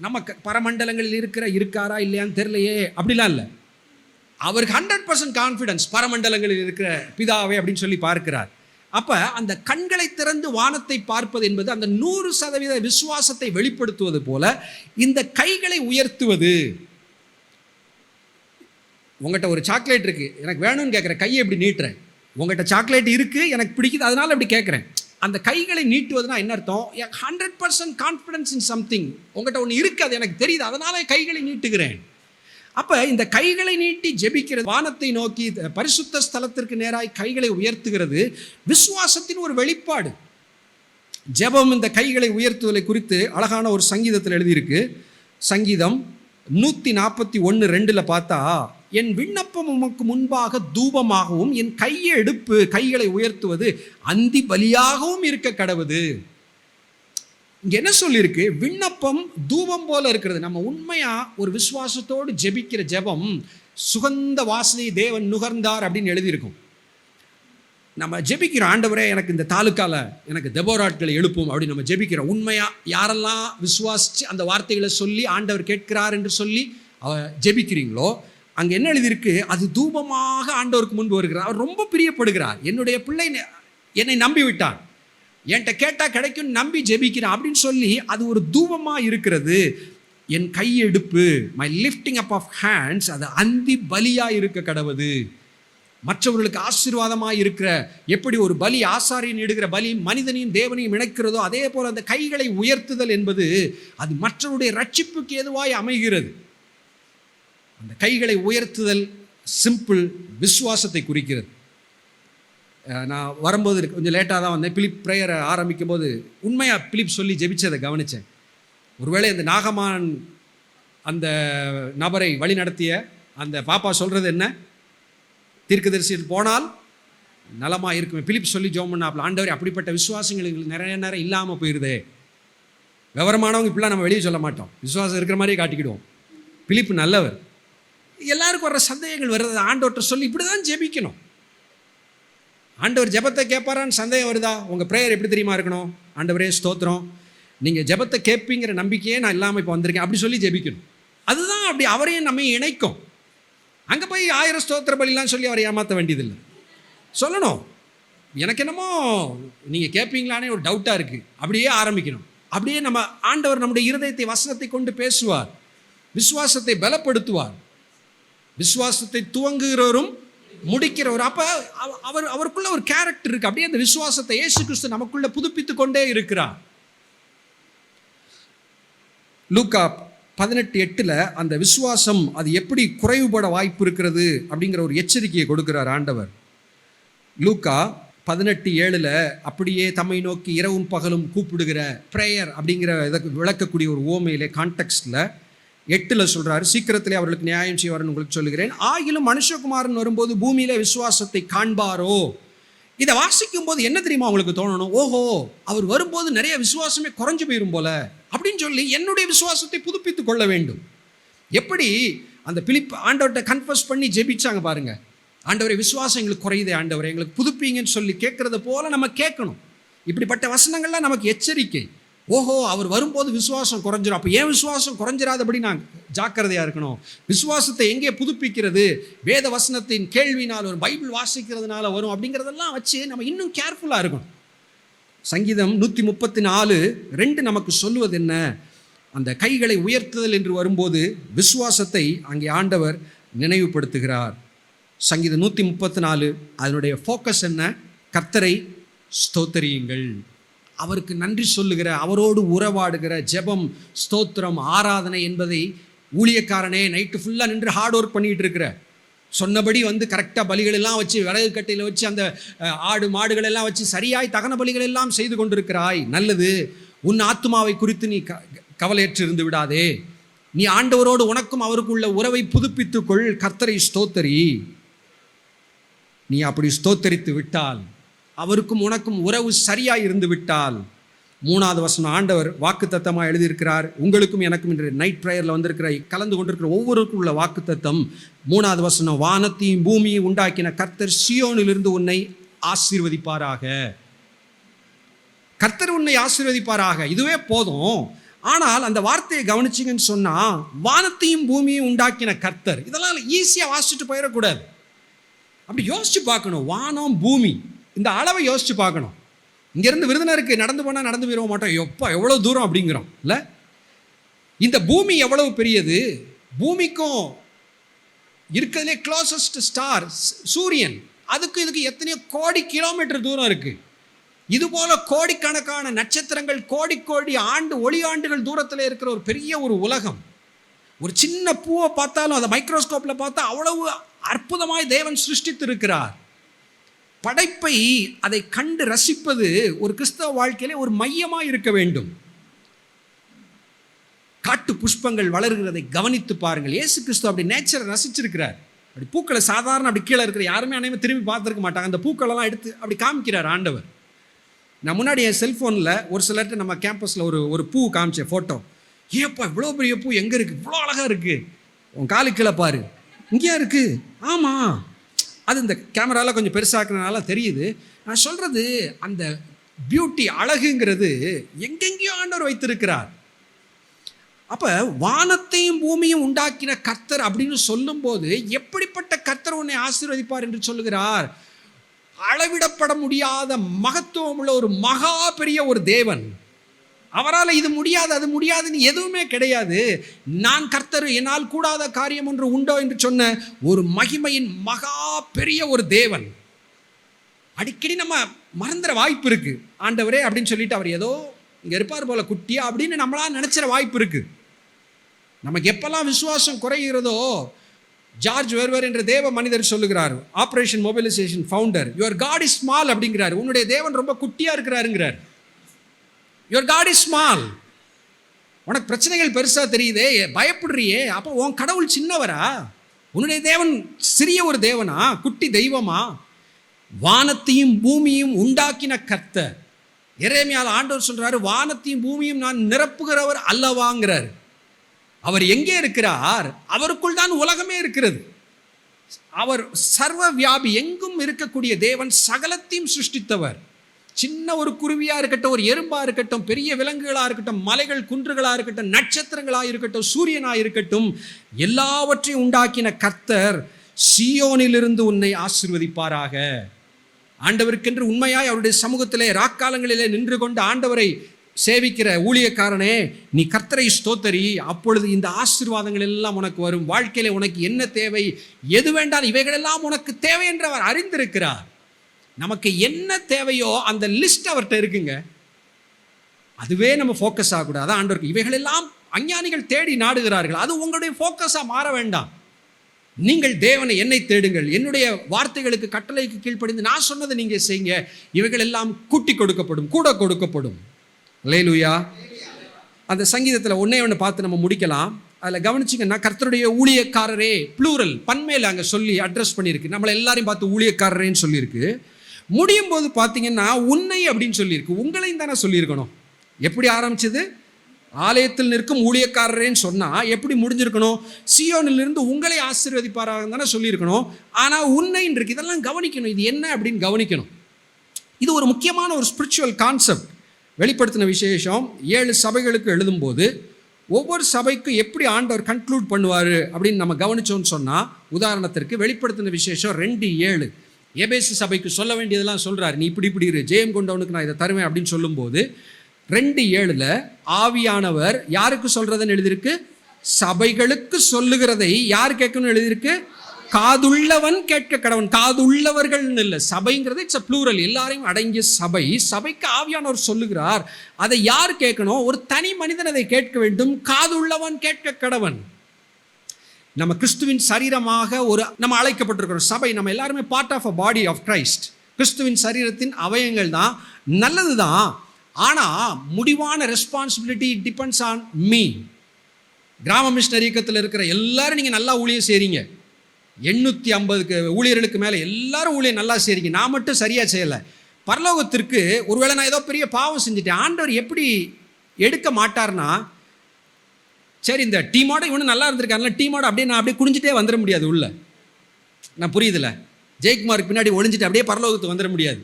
நம்ம பரமண்டலங்களில் இருக்காரா இல்லையான்னு தெரியலையே அப்படிலாம் இல்லை. அவருக்கு 100% கான்ஃபிடென்ஸ் பரமண்டலங்களில் இருக்கிற பிதாவே அப்படின்னு சொல்லி பார்க்கிறார். அப்போ அந்த கண்களை திறந்து வானத்தை பார்ப்பது என்பது அந்த 100% விசுவாசத்தை வெளிப்படுத்துவது போல இந்த கைகளை உயர்த்துவது. உங்கள்கிட்ட ஒரு சாக்லேட் இருக்குது, எனக்கு வேணும்னு கேட்குறேன், கையை எப்படி நீட்டுறேன்? உங்கள்கிட்ட சாக்லேட் இருக்குது, எனக்கு பிடிக்குது, அதனால் அப்படி கேட்குறேன். அந்த கைகளை நீட்டுவதுனா என்ன அர்த்தம்? 100% கான்ஃபிடன்ஸ் இன் சம்திங். உங்கள்கிட்ட ஒன்று இருக்குது, அது எனக்கு தெரியுது, அதனால் கைகளை நீட்டுகிறேன். அப்போ இந்த கைகளை நீட்டி ஜெபிக்கிறது, வானத்தை நோக்கி பரிசுத்த ஸ்தலத்திற்கு நேராய் கைகளை உயர்த்துகிறது விசுவாசத்தின் ஒரு வெளிப்பாடு. ஜெபம் இந்த கைகளை உயர்த்துவதை குறித்து அழகான ஒரு சங்கீதத்தில் எழுதியிருக்கு. சங்கீதம் 141:2 பார்த்தா, என் விண்ணப்பம் உமக்கு முன்பாக தூபமாகவும் என் கையை எடுப்பு கைகளை உயர்த்துவது அந்தி பலியாகவும் இருக்க கடவுது. இங்கே என்ன சொல்லியிருக்கு? விண்ணப்பம் தூபம் போல இருக்கிறது. நம்ம உண்மையாக ஒரு விசுவாசத்தோடு ஜெபிக்கிற ஜெபம் சுகந்த வாசனை தேவன் நுகர்ந்தார் அப்படின்னு எழுதியிருக்கும். நம்ம ஜெபிக்கிறோம், ஆண்டவரே எனக்கு இந்த தாலுக்கால எனக்கு தெபோராட்களை எழுப்பும் அப்படின்னு நம்ம ஜெபிக்கிறோம். உண்மையாக யாரெல்லாம் விசுவாசித்து அந்த வார்த்தைகளை சொல்லி ஆண்டவர் கேட்கிறார் என்று சொல்லி ஜெபிக்கிறீங்களோ, அங்கே என்ன எழுதியிருக்கு? அது தூபமாக ஆண்டவருக்கு முன்பு வருகிறார். அவர் ரொம்ப பிரியப்படுகிறார். என்னுடைய பிள்ளை என்னை நம்பி விட்டான், என்கிட்ட கேட்டால் கிடைக்கும் நம்பி ஜெபிக்கிறான் அப்படின்னு சொல்லி அது ஒரு தூபமாக இருக்கிறது. என் கையெடுப்பு, my lifting up of hands, அது அந்தி பலியாக இருக்க கடவுது. மற்றவர்களுக்கு ஆசீர்வாதமாக இருக்கிற, எப்படி ஒரு பலி ஆசாரியன் இடுகிற பலி மனிதனையும் தேவனையும் இணைக்கிறதோ, அதே போல் அந்த கைகளை உயர்த்துதல் என்பது அது மற்றவருடைய ரட்சிப்புக்கு ஏதுவாய் அமைகிறது. அந்த கைகளை உயர்த்துதல் சிம்பிள் விசுவாசத்தை குறிக்கிறது. நான் வரும்போது கொஞ்சம் லேட்டாக தான் வந்தேன். பிலிப் ப்ரேயரை ஆரம்பிக்கும் போது உண்மையாக பிலிப் சொல்லி ஜெபிச்சதை கவனித்தேன். ஒருவேளை இந்த நாகமான் அந்த நபரை வழி நடத்திய அந்த பாப்பா சொல்கிறது என்ன? தீர்க்கதரிசியில் போனால் நலமாக இருக்குமே. பிலிப் சொல்லி ஜெபம் பண்ணாப்புல, ஆண்டவரே அப்படிப்பட்ட விசுவாசங்களுக்கு நிறைய நேரம் இல்லாமல் போயிடுதே. விவரமானவங்க இப்படிலாம் நம்ம வெளியே சொல்ல மாட்டோம், விசுவாசம் இருக்கிற மாதிரியே காட்டிக்கிடுவோம். பிலிப் நல்லவர். எல்லாருக்கும் வர்ற சந்தேகங்கள் வருது, ஆண்டவர்கிட்ட சொல்லி இப்படி தான் ஜெபிக்கணும். ஆண்டவர் ஜெபத்தை கேட்பாரான்னு சந்தேகம் வருதா? உங்கள் ப்ரேயர் எப்படி தெரியுமா இருக்கணும்? ஆண்டவரே ஸ்தோத்திரம், நீங்கள் ஜெபத்தை கேட்பீங்கிற நம்பிக்கையே நான் இல்லாமல் இப்போ வந்திருக்கேன் அப்படி சொல்லி ஜெபிக்கணும். அதுதான் அப்படி அவரையும் நம்ம இணைக்கும். அங்கே போய் 1000 ஸ்தோத்திர பலிலாம் சொல்லி அவரை ஏமாற்ற வேண்டியதில்லை. சொல்லணும், எனக்கு என்னமோ நீங்கள் கேட்பீங்களானே ஒரு டவுட்டாக இருக்குது, அப்படியே ஆரம்பிக்கணும். அப்படியே நம்ம ஆண்டவர் நம்முடைய இருதயத்தை வசனத்தை கொண்டு பேசுவார், விசுவாசத்தை பலப்படுத்துவார். விசுவாசத்தை துவங்குகிறவரும் முடிக்கிறவர். அப்போ அவருக்குள்ள ஒரு கேரக்டர் இருக்குது. அப்படியே அந்த விசுவாசத்தை இயேசு கிறிஸ்து நமக்குள்ள புதுப்பித்து கொண்டே இருக்கிறார். லூக்கா 18:8 அந்த விசுவாசம் அது எப்படி குறைவுபட வாய்ப்பு இருக்கிறது அப்படிங்கிற ஒரு எச்சரிக்கையை கொடுக்கிறார் ஆண்டவர். லூக்கா 18:7 அப்படியே தம்மை நோக்கி இரவும் பகலும் கூப்பிடுகிற ப்ரேயர் அப்படிங்கிற இதற்கு விளக்கக்கூடிய ஒரு ஓமையிலே கான்டெக்ஸ்டில் 8 சொல்கிறாரு, சீக்கிரத்திலே அவர்களுக்கு நியாயம் செய்வார்னு உங்களுக்கு சொல்லுகிறேன், ஆகிலும் மனுஷகுமாரன் வரும்போது பூமியிலே விசுவாசத்தை காண்பாரோ. இதை வாசிக்கும் போது என்ன தெரியுமா உங்களுக்கு தோணணும்? ஓஹோ, அவர் வரும்போது நிறைய விசுவாசமே குறைஞ்சு போயிடும் போல அப்படின்னு சொல்லி என்னுடைய விசுவாசத்தை புதுப்பித்து கொள்ள வேண்டும். எப்படி அந்த பிலிப் ஆண்டவர்கிட்ட கன்ஃபஸ் பண்ணி ஜெபிச்சாங்க பாருங்க, ஆண்டவரை விசுவாசம் எங்களுக்கு குறையுதே, ஆண்டவரை எங்களுக்கு புதுப்பீங்கன்னு சொல்லி கேட்கறது போல நம்ம கேட்கணும். இப்படிப்பட்ட வசனங்கள்லாம் நமக்கு எச்சரிக்கை. ஓஹோ, அவர் வரும்போது விசுவாசம் குறைஞ்சிரும், அப்போ ஏன் விசுவாசம் குறைஞ்சிராதபடி நான் ஜாக்கிரதையாக இருக்கணும். விசுவாசத்தை எங்கே புதுப்பிக்கிறது? வேத வசனத்தின் கேள்வினால் வரும், பைபிள் வாசிக்கிறதுனால வரும் அப்படிங்கிறதெல்லாம் வச்சு நம்ம இன்னும் கேர்ஃபுல்லாக இருக்கணும். சங்கீதம் 134:2 நமக்கு சொல்லுவது என்ன? அந்த கைகளை உயர்த்துதல் என்று வரும்போது விசுவாசத்தை அங்கே ஆண்டவர் நினைவுபடுத்துகிறார். சங்கீதம் 134 அதனுடைய ஃபோக்கஸ் என்ன? கர்த்தரை ஸ்தோத்தரியுங்கள். அவருக்கு நன்றி சொல்லுகிற, அவரோடு உறவாடுகிற ஜெபம், ஸ்தோத்திரம், ஆராதனை என்பதை ஊழியக்காரனே நைட்டு ஃபுல்லாக நின்று ஹார்ட் ஒர்க் பண்ணிகிட்டு இருக்கிற, சொன்னபடி கரெக்டாக பலிகள் எல்லாம் வச்சு, விறகு கட்டையில் வச்சு, அந்த ஆடு மாடுகள் எல்லாம் வச்சு சரியாய் தகன பலிகள் எல்லாம் செய்து கொண்டிருக்கிறாய், நல்லது. உன் ஆத்துமாவை குறித்து நீ கவலையற்று இருந்து விடாதே. நீ ஆண்டவரோடு உனக்கும் அவருக்குள்ள உறவை புதுப்பித்துக்கொள், கர்த்தரை ஸ்தோத்தரி. நீ அப்படி ஸ்தோத்தரித்து விட்டால், அவருக்கும் உனக்கும் உறவு சரியாய் இருந்து விட்டால், 3வது வசனம் ஆண்டவர் வாக்குத்தத்தமாக எழுதியிருக்கிறார். உங்களுக்கும் எனக்கும் இன்று நைட் ப்ரேயரில் வந்திருக்கிற, கலந்து கொண்டிருக்கிற ஒவ்வொருக்கும் உள்ள வாக்குத்தத்தம் 3வது வசனம், வானத்தையும் பூமியை உண்டாக்கின கர்த்தர் சீயோனிலிருந்து உன்னை ஆசீர்வதிப்பாராக. கர்த்தர் உன்னை ஆசீர்வதிப்பாராக, இதுவே போதும். ஆனால் அந்த வார்த்தையை கவனிச்சிங்கன்னு சொன்னால், வானத்தையும் பூமியும் உண்டாக்கின கர்த்தர், இதெல்லாம் ஈஸியாக வாசிச்சுட்டு போயிடக்கூடாது. அப்படி யோசிச்சு பார்க்கணும். வானம் பூமி, இந்த அளவை யோசிச்சு பார்க்கணும். இங்கேருந்து விருதுநருக்கு நடந்து போனால் நடந்து போயிட மாட்டோம், எப்போ எவ்வளோ தூரம் அப்படிங்கிறோம் இல்லை? இந்த பூமி எவ்வளவு பெரியது! பூமிக்கும் இருக்கிறதுலே க்ளோசஸ்ட் ஸ்டார் சூரியன், அதுக்கும் இதுக்கு எத்தனையோ கோடி கிலோமீட்டர் தூரம் இருக்குது. இதுபோல கோடிக்கணக்கான நட்சத்திரங்கள், கோடி கோடி ஒளி ஆண்டுகள் தூரத்தில் இருக்கிற ஒரு பெரிய ஒரு உலகம். ஒரு சின்ன பூவை பார்த்தாலும் அதை மைக்ரோஸ்கோப்பில் பார்த்தா அவ்வளவு அற்புதமாய் தேவன் சிருஷ்டித்து இருக்கிறார். படைப்பை அதை கண்டு ரசிப்பது ஒரு கிறிஸ்தவ வாழ்க்கையிலே ஒரு மையமாக இருக்க வேண்டும். காட்டு புஷ்பங்கள் வளர்கிறதை கவனித்து பாருங்கள். இயேசு கிறிஸ்து அப்படி நேச்சரை ரசிச்சிருக்கிறார். அப்படி பூக்களை சாதாரண அப்படி கீழே இருக்கிற யாருமே அனைவரும் திரும்பி பார்த்துருக்க மாட்டாங்க. அந்த பூக்களெல்லாம் எடுத்து அப்படி காமிக்கிறார் ஆண்டவர். நான் முன்னாடி என் செல்ஃபோனில் ஒரு சிலர்கிட்ட நம்ம கேம்பஸில் ஒரு பூ காமிச்சேன் ஃபோட்டோ. ஏப்பா இவ்வளோ பெரிய பூ எங்கே இருக்குது, இவ்வளோ அழகாக இருக்குது, உன் காலு கீழே பாரு, இங்கேயா இருக்குது. ஆமாம், அது இந்த கேமராவில் கொஞ்சம் பெருசாக்குறதுனால தெரியுது. நான் சொல்கிறது, அந்த பியூட்டி, அழகுங்கிறது எங்கெங்கேயோ ஆண்டவர் வைத்திருக்கிறார். அப்போ வானத்தையும் பூமியும் உண்டாக்கின கர்த்தர் அப்படின்னு சொல்லும்போது, எப்படிப்பட்ட கர்த்தர் உன்னை ஆசீர்வதிப்பார் என்று சொல்லுகிறார்? அளவிடப்பட முடியாத மகத்துவம் உள்ள ஒரு மகா பெரிய ஒரு தேவன். அவரால் இது முடியாது, அது முடியாதுன்னு எதுவுமே கிடையாது. நான் கர்த்தர், என்னால் கூடாத காரியம் ஒன்று உண்டோ என்று சொன்ன ஒரு மகிமையின் மகா பெரிய ஒரு தேவன். அடிக்கடி நம்ம மறந்துற வாய்ப்பு இருக்கு. ஆண்டவரே அப்படின்னு சொல்லிட்டு அவர் ஏதோ இங்கே இருப்பார் போல குட்டியா அப்படின்னு நம்மளா நினைச்சிட வாய்ப்பு இருக்கு. நமக்கு எப்பெல்லாம் விசுவாசம் குறைகிறதோ, ஜார்ஜ் வெர்வர் என்ற தேவ மனிதர் சொல்லுகிறார், operation mobilisation founder, your God is small அப்படிங்கிறார். உன்னுடைய தேவன் ரொம்ப குட்டியா இருக்கிறாருங்கிறார். Your God is small. உனக்கு பிரச்சனைகள் பெருசாக தெரியுதே, பயப்படுறியே, அப்போ உன் கடவுள் சின்னவரா? உன்னுடைய தேவன் சிறிய ஒரு தேவனா, குட்டி தெய்வமா? வானத்தையும் பூமியும் உண்டாக்கின கர்த்தர். எரேமியால ஆண்டவர் சொல்றாரு, வானத்தையும் பூமியும் நான் நிரப்புகிறவர் அல்லவாங்கிறார். அவர் எங்கே இருக்கிறார்? அவருக்குள் தான் உலகமே இருக்கிறது. அவர் சர்வ வியாபி, எங்கும் இருக்கக்கூடிய தேவன், சகலத்தையும் சிருஷ்டித்தவர். சின்ன ஒரு குருவியாக இருக்கட்டும், ஒரு எறும்பாக இருக்கட்டும், பெரிய விலங்குகளாக இருக்கட்டும், மலைகள் குன்றுகளாக இருக்கட்டும், நட்சத்திரங்களாக இருக்கட்டும், சூரியனாக இருக்கட்டும், எல்லாவற்றையும் உண்டாக்கின கர்த்தர் சீயோனிலிருந்து உன்னை ஆசீர்வதிப்பாராக. ஆண்டவருக்கென்று உண்மையாய் அவருடைய சமூகத்திலே ராக்காலங்களிலே நின்று கொண்டு ஆண்டவரை சேவிக்கிற ஊழியக்காரனே, நீ கர்த்தரை ஸ்தோத்தரி. அப்பொழுது இந்த ஆசீர்வாதங்கள் எல்லாம் உனக்கு வரும். வாழ்க்கையில உனக்கு என்ன தேவை, எது வேண்டாம், இவைகளெல்லாம் உனக்கு தேவை என்று அவர் அறிந்திருக்கிறார். நமக்கு என்ன தேவையோ அந்த லிஸ்ட் அவர்கிட்ட இருக்குங்க. அதுவே நம்ம ஃபோக்கஸ் ஆகக்கூடாது. அதான் ஆண்டவருக்கு இவைகளெல்லாம் அஞ்ஞானிகள் தேடி நாடுகிறார்கள். அது உங்களுடைய ஃபோக்கஸாக மாற வேண்டாம். நீங்கள் தேவனை, என்னை தேடுங்கள், என்னுடைய வார்த்தைகளுக்கு கட்டளைக்கு கீழ்ப்படிந்து நான் சொன்னதை நீங்கள் செய்யுங்க, இவைகள் எல்லாம் கூட்டி கொடுக்கப்படும், கூட கொடுக்கப்படும். அல்லேலூயா. அந்த சங்கீதத்தில் ஒன்னே ஒன்று பார்த்து நம்ம முடிக்கலாம். அதில் கவனிச்சிங்கன்னா, கர்த்தருடைய ஊழியக்காரரே, ப்ளூரல், பன்மையில் அங்கே சொல்லி அட்ரஸ் பண்ணியிருக்கு. நம்மளை எல்லாரையும் பார்த்து ஊழியக்காரரேன்னு சொல்லியிருக்கு. முடியும் போது பார்த்தீங்கன்னா உன்னை அப்படின்னு சொல்லியிருக்கு. உங்களையும் தானே சொல்லியிருக்கணும். எப்படி ஆரம்பிச்சது? ஆலயத்தில் நிற்கும் ஊழியக்காரரேன்னு சொன்னால் எப்படி முடிஞ்சிருக்கணும்? சீயோனிலிருந்து உங்களை ஆசீர்வதிப்பாராக தானே சொல்லியிருக்கணும். ஆனால் உன்னைன்னு இருக்கு. இதெல்லாம் கவனிக்கணும். இது என்ன அப்படின்னு கவனிக்கணும். இது ஒரு முக்கியமான ஒரு ஸ்பிரிச்சுவல் கான்செப்ட். வெளிப்படுத்தின விசேஷம் 7 சபைகளுக்கு எழுதும்போது ஒவ்வொரு சபைக்கும் எப்படி ஆண்டவர் கன்க்ளூட் பண்ணுவார் அப்படின்னு நம்ம கவனிச்சோன்னு சொன்னால், உதாரணத்திற்கு வெளிப்படுத்தின விசேஷம் 2:7 எபேசு சபைக்கு சொல்ல வேண்டியதெல்லாம் சொல்கிறார். நீ இப்படி இப்படி இரு, ஜெயம் கொண்டவனுக்கு நான் இதை தருவேன் அப்படின்னு சொல்லும்போது 2:7 ஆவியானவர் யாருக்கு சொல்கிறதுன்னு எழுதியிருக்கு? சபைகளுக்கு சொல்லுகிறதை யார் கேட்கணும்னு எழுதியிருக்கு? காதுள்ளவன் கேட்க கடவன். காதுள்ளவர்கள் இல்லை, சபைங்கிறது இட்ஸ் அ ப்ளூரல், எல்லாரையும் அடங்கிய சபை. சபைக்கு ஆவியானவர் சொல்லுகிறார். அதை யார் கேட்கணும்? ஒரு தனி மனிதன் அதை கேட்க வேண்டும். காதுள்ளவன் கேட்க கடவன். நம்ம கிறிஸ்துவின் சரீரமாக நம்ம அழைக்கப்பட்டிருக்கிறோம். சபை நம்ம எல்லாருமே part of a body of Christ. கிறிஸ்துவின் சரீரத்தின் அவயங்கள் தான், நல்லது தான். ஆனால் முடிவான ரெஸ்பான்சிபிலிட்டி டிபெண்ட்ஸ் ஆன் மீ. கிராம மிஷனரி இயக்கத்தில் இருக்கிற எல்லாரும் நீங்கள் நல்லா ஊழியம் செய்கிறீங்க. 850 ஊழியர்களுக்கு மேலே எல்லாரும் ஊழியம் நல்லா செய்கிறீங்க. நான் மட்டும் சரியாக செய்யலை. பரலோகத்திற்கு ஒருவேளை நான் ஏதோ பெரிய பாவம் செஞ்சுட்டேன், ஆண்டவர் எப்படி எடுக்க மாட்டார்னா, சரி இந்த டீமோட இவனு நல்லா இருந்திருக்காங்கல்ல, டீமோட அப்படியே நான் அப்படியே குடிஞ்சிட்டே வந்துட முடியாது உள்ள. நான் புரியுதில்ல, ஜெயக்குமாருக்கு பின்னாடி ஒளிஞ்சிட்டு அப்படியே பரலோகத்துக்கு வந்துட முடியாது.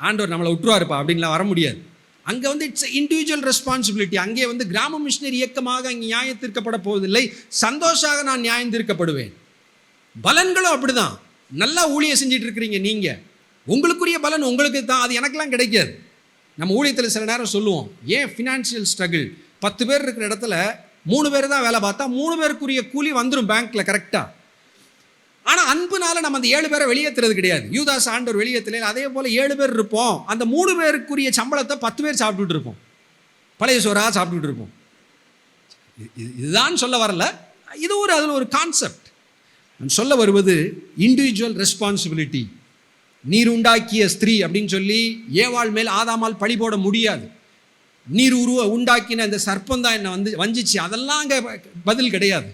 ஆண்டவர் நம்மளை விட்டுருவாருப்பா அப்படின்லாம் வர முடியாது. அங்கே இட்ஸ் இண்டிவிஜுவல் ரெஸ்பான்சிபிலிட்டி. அங்கே கிராம மிஷனரி இயக்கமாக அங்கே நியாயம் தீர்க்கப்பட போவதில்லை. சந்தோஷமாக நான் நியாயம் தீர்க்கப்படுவேன். பலன்களும் அப்படிதான். நல்லா ஊழியம் செஞ்சுட்டு இருக்கிறீங்க நீங்கள், உங்களுக்குரிய பலன் உங்களுக்கு தான், அது எனக்கெல்லாம் கிடைக்காது. நம்ம ஊழியத்தில் சில நேரம் சொல்லுவோம், ஏன் ஃபினான்ஷியல் ஸ்ட்ரகிள், 10 பேர் இருக்கிற இடத்துல 3 பேர் தான் வேலை பார்த்தா 3 பேருக்குரிய கூலி வந்துடும் பேங்க்கில் கரெக்டாக. ஆனால் அன்புனால நம்ம அந்த 7 பேரை வெளியேற்றுறது கிடையாது. யூதாஸ் ஆண்டவர் வெளியேற்றல. அதே போல் 7 பேர் இருப்போம். அந்த 3 பேருக்குரிய சம்பளத்தை 10 பேர் சாப்பிட்டுட்டு இருப்போம், பழைய சோறாக சாப்பிட்டுட்டு இருப்போம். இதுதான் சொல்ல வரல, இது அதில் ஒரு கான்செப்ட். நான் சொல்ல வருவது இண்டிவிஜுவல் ரெஸ்பான்சிபிலிட்டி. நீர் உண்டாக்கிய ஸ்திரீ அப்படின்னு சொல்லி ஏவாள் மேல் ஆதாமால் பழி போட முடியாது. நீர் உண்டாக்கின இந்த சர்ப்பம் தான் என்னை வஞ்சிச்சு, அதெல்லாம் அங்கே பதில் கிடையாது.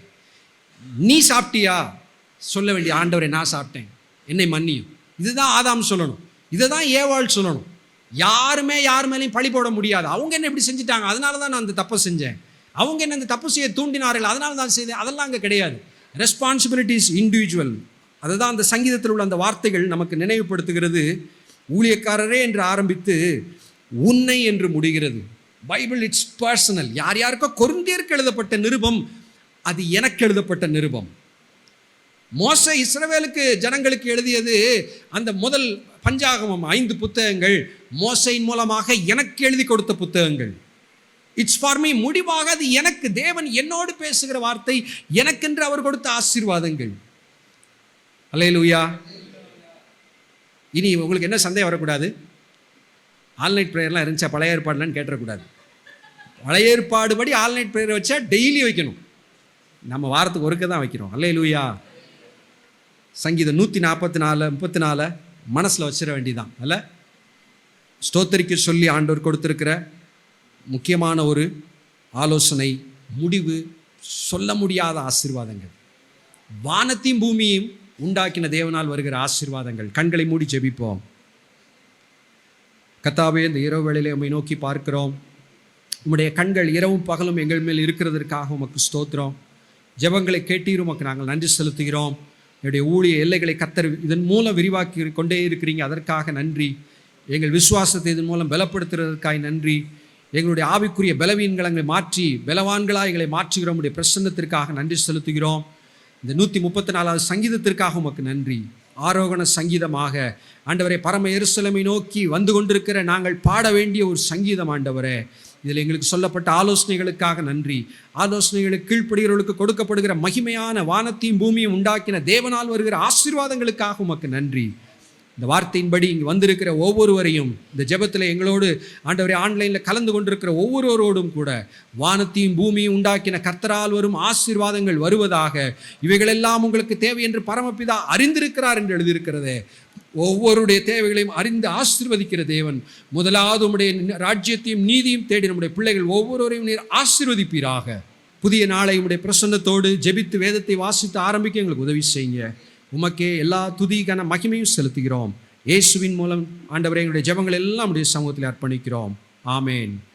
நீ சாப்பிட்டியா? சொல்ல வேண்டிய, ஆண்டவரை நான் சாப்பிட்டேன், என்னை மன்னியும். இதுதான் ஆதாம் சொல்லணும், இதை தான் ஏவாள் சொல்லணும். யாருமே யார் மேலேயும் பழி போட முடியாது. அவங்க என்ன இப்படி செஞ்சுட்டாங்க, அதனால தான் நான் அந்த தப்பை செஞ்சேன், அவங்க என்ன அந்த தப்பு செய்ய தூண்டினார்கள், அதனால தான் செய்தேன், அதெல்லாம் அங்கே கிடையாது. Responsibility is individual. அதுதான் அந்த சங்கீதத்தில் உள்ள அந்த வார்த்தைகள் நமக்கு நினைவுபடுத்துகிறது. ஊழியக்காரரே என்று ஆரம்பித்து உன்னை என்று முடிகிறது. Bible it's personal. யார் யாருக்கோ கொரிந்தியருக்கு எழுதப்பட்ட நிருபம், அது எனக்கு எழுதப்பட்ட நிருபம். மோசே இஸ்ரவேலுக்கு ஜனங்களுக்கு எழுதியது அந்த முதல் பஞ்சாகமம் 5 புத்தகங்கள் மோசையின் மூலமாக எனக்கு எழுதி கொடுத்த புத்தகங்கள். It's for me. முடிவாக அது எனக்கு, தேவன் என்னோடு பேசுகிற வார்த்தை, எனக்கென்று அவர் கொடுத்த ஆசீர்வாதங்கள். அல்லேலூயா. இனி உங்களுக்கு என்ன சந்தேகம் வரக்கூடாது, ஆல்நைட் ப்ரேயர்லாம் இருந்துச்சா பழைய ஏற்பாடுலான்னு கேட்டக்கூடாது. பழைய ஏற்பாடு படி ஆல்நைட் ப்ரேயர் வச்சா டெய்லி வைக்கணும், நம்ம வாரத்துக்கு ஒருக்க தான் வைக்கிறோம். அல்லேலூயா. சங்கீதம் 144:34 மனசில் வச்சிட வேண்டியதான். அல்ல, ஸ்தோத்திரிக்க சொல்லி ஆண்டவர் கொடுத்திருக்கிற முக்கியமான ஒரு ஆலோசனை, முடிவு, சொல்ல முடியாத ஆசீர்வாதங்கள். வானத்தையும் பூமியையும் உண்டாக்கின தேவனால் வருகிற ஆசீர்வாதங்கள். கண்களை மூடி ஜெபிப்போம். கர்த்தாவே, இந்த இரவு வேளையிலே உம்மை நோக்கி பார்க்கிறோம். உம்முடைய கண்கள் இரவும் பகலும் எங்கள் மேல் இருக்கிறதற்காக உமக்கு ஸ்தோத்திரம். ஜெபங்களை கேட்டீர், உமக்கு நாங்கள் நன்றி செலுத்துகிறோம். என்னுடைய ஊழிய எல்லைகளை கர்த்தர் இதன் மூலம் விரிவாக்கி கொண்டே இருக்கிறீங்க, அதற்காக நன்றி. எங்கள் விசுவாசத்தை இதன் மூலம் பலப்படுத்துறதற்காக நன்றி. எங்களுடைய ஆவிக்குரிய பலவீனங்களை எங்களை மாற்றி பலவான்களாக எங்களை மாற்றுகிறோம். உடைய பிரசன்னத்திற்காக நன்றி செலுத்துகிறோம். இந்த 134வது சங்கீதத்திற்காக உமக்கு நன்றி. ஆரோகண சங்கீதமாக ஆண்டவரே, பரம எருசலேமை நோக்கி வந்து கொண்டிருக்கிற நாங்கள் பாட வேண்டிய ஒரு சங்கீதம் ஆண்டவரே. இதில் எங்களுக்கு சொல்லப்பட்ட ஆலோசனைகளுக்காக நன்றி. ஆலோசனைகளுக்கு கீழ்ப்படுகிறவர்களுக்கு கொடுக்கப்படுகிற மகிமையான வானத்தையும் பூமியும் உண்டாக்கின தேவனால் வருகிற ஆசீர்வாதங்களுக்காக உமக்கு நன்றி. இந்த வார்த்தையின்படி இங்கே வந்திருக்கிற ஒவ்வொருவரையும், இந்த ஜெபத்தில் எங்களோடு ஆண்டவரே ஆன்லைனில் கலந்து கொண்டிருக்கிற ஒவ்வொருவரோடும் கூட வானத்தையும் பூமியும் உண்டாக்கின கர்த்தரால் வரும் ஆசீர்வாதங்கள் வருவதாக. இவைகளெல்லாம் உங்களுக்கு தேவை என்று பரமபிதா அறிந்திருக்கிறார் என்று எழுதியிருக்கிறதே. ஒவ்வொருடைய தேவைகளையும் அறிந்து ஆசீர்வதிக்கிற தேவன். முதலாவது உம்முடைய ராஜ்யத்தையும் நீதியும் தேடி நம்முடைய பிள்ளைகள் ஒவ்வொருவரையும் நீர் ஆசீர்வதிப்பீராக. புதிய நாளை உம்முடைய பிரசன்னத்தோடு ஜெபித்து வேதத்தை வாசித்து ஆரம்பிக்க எங்களுக்கு உதவி செய்யுங்க. உமக்கே எல்லா துதிக்கான மகிமையும் செலுத்துகிறோம். இயேசுவின் மூலம் ஆண்டவரே, எங்களுடைய ஜெபங்கள் எல்லாம் உடைய சமூகத்தில் அர்ப்பணிக்கிறோம். ஆமேன்.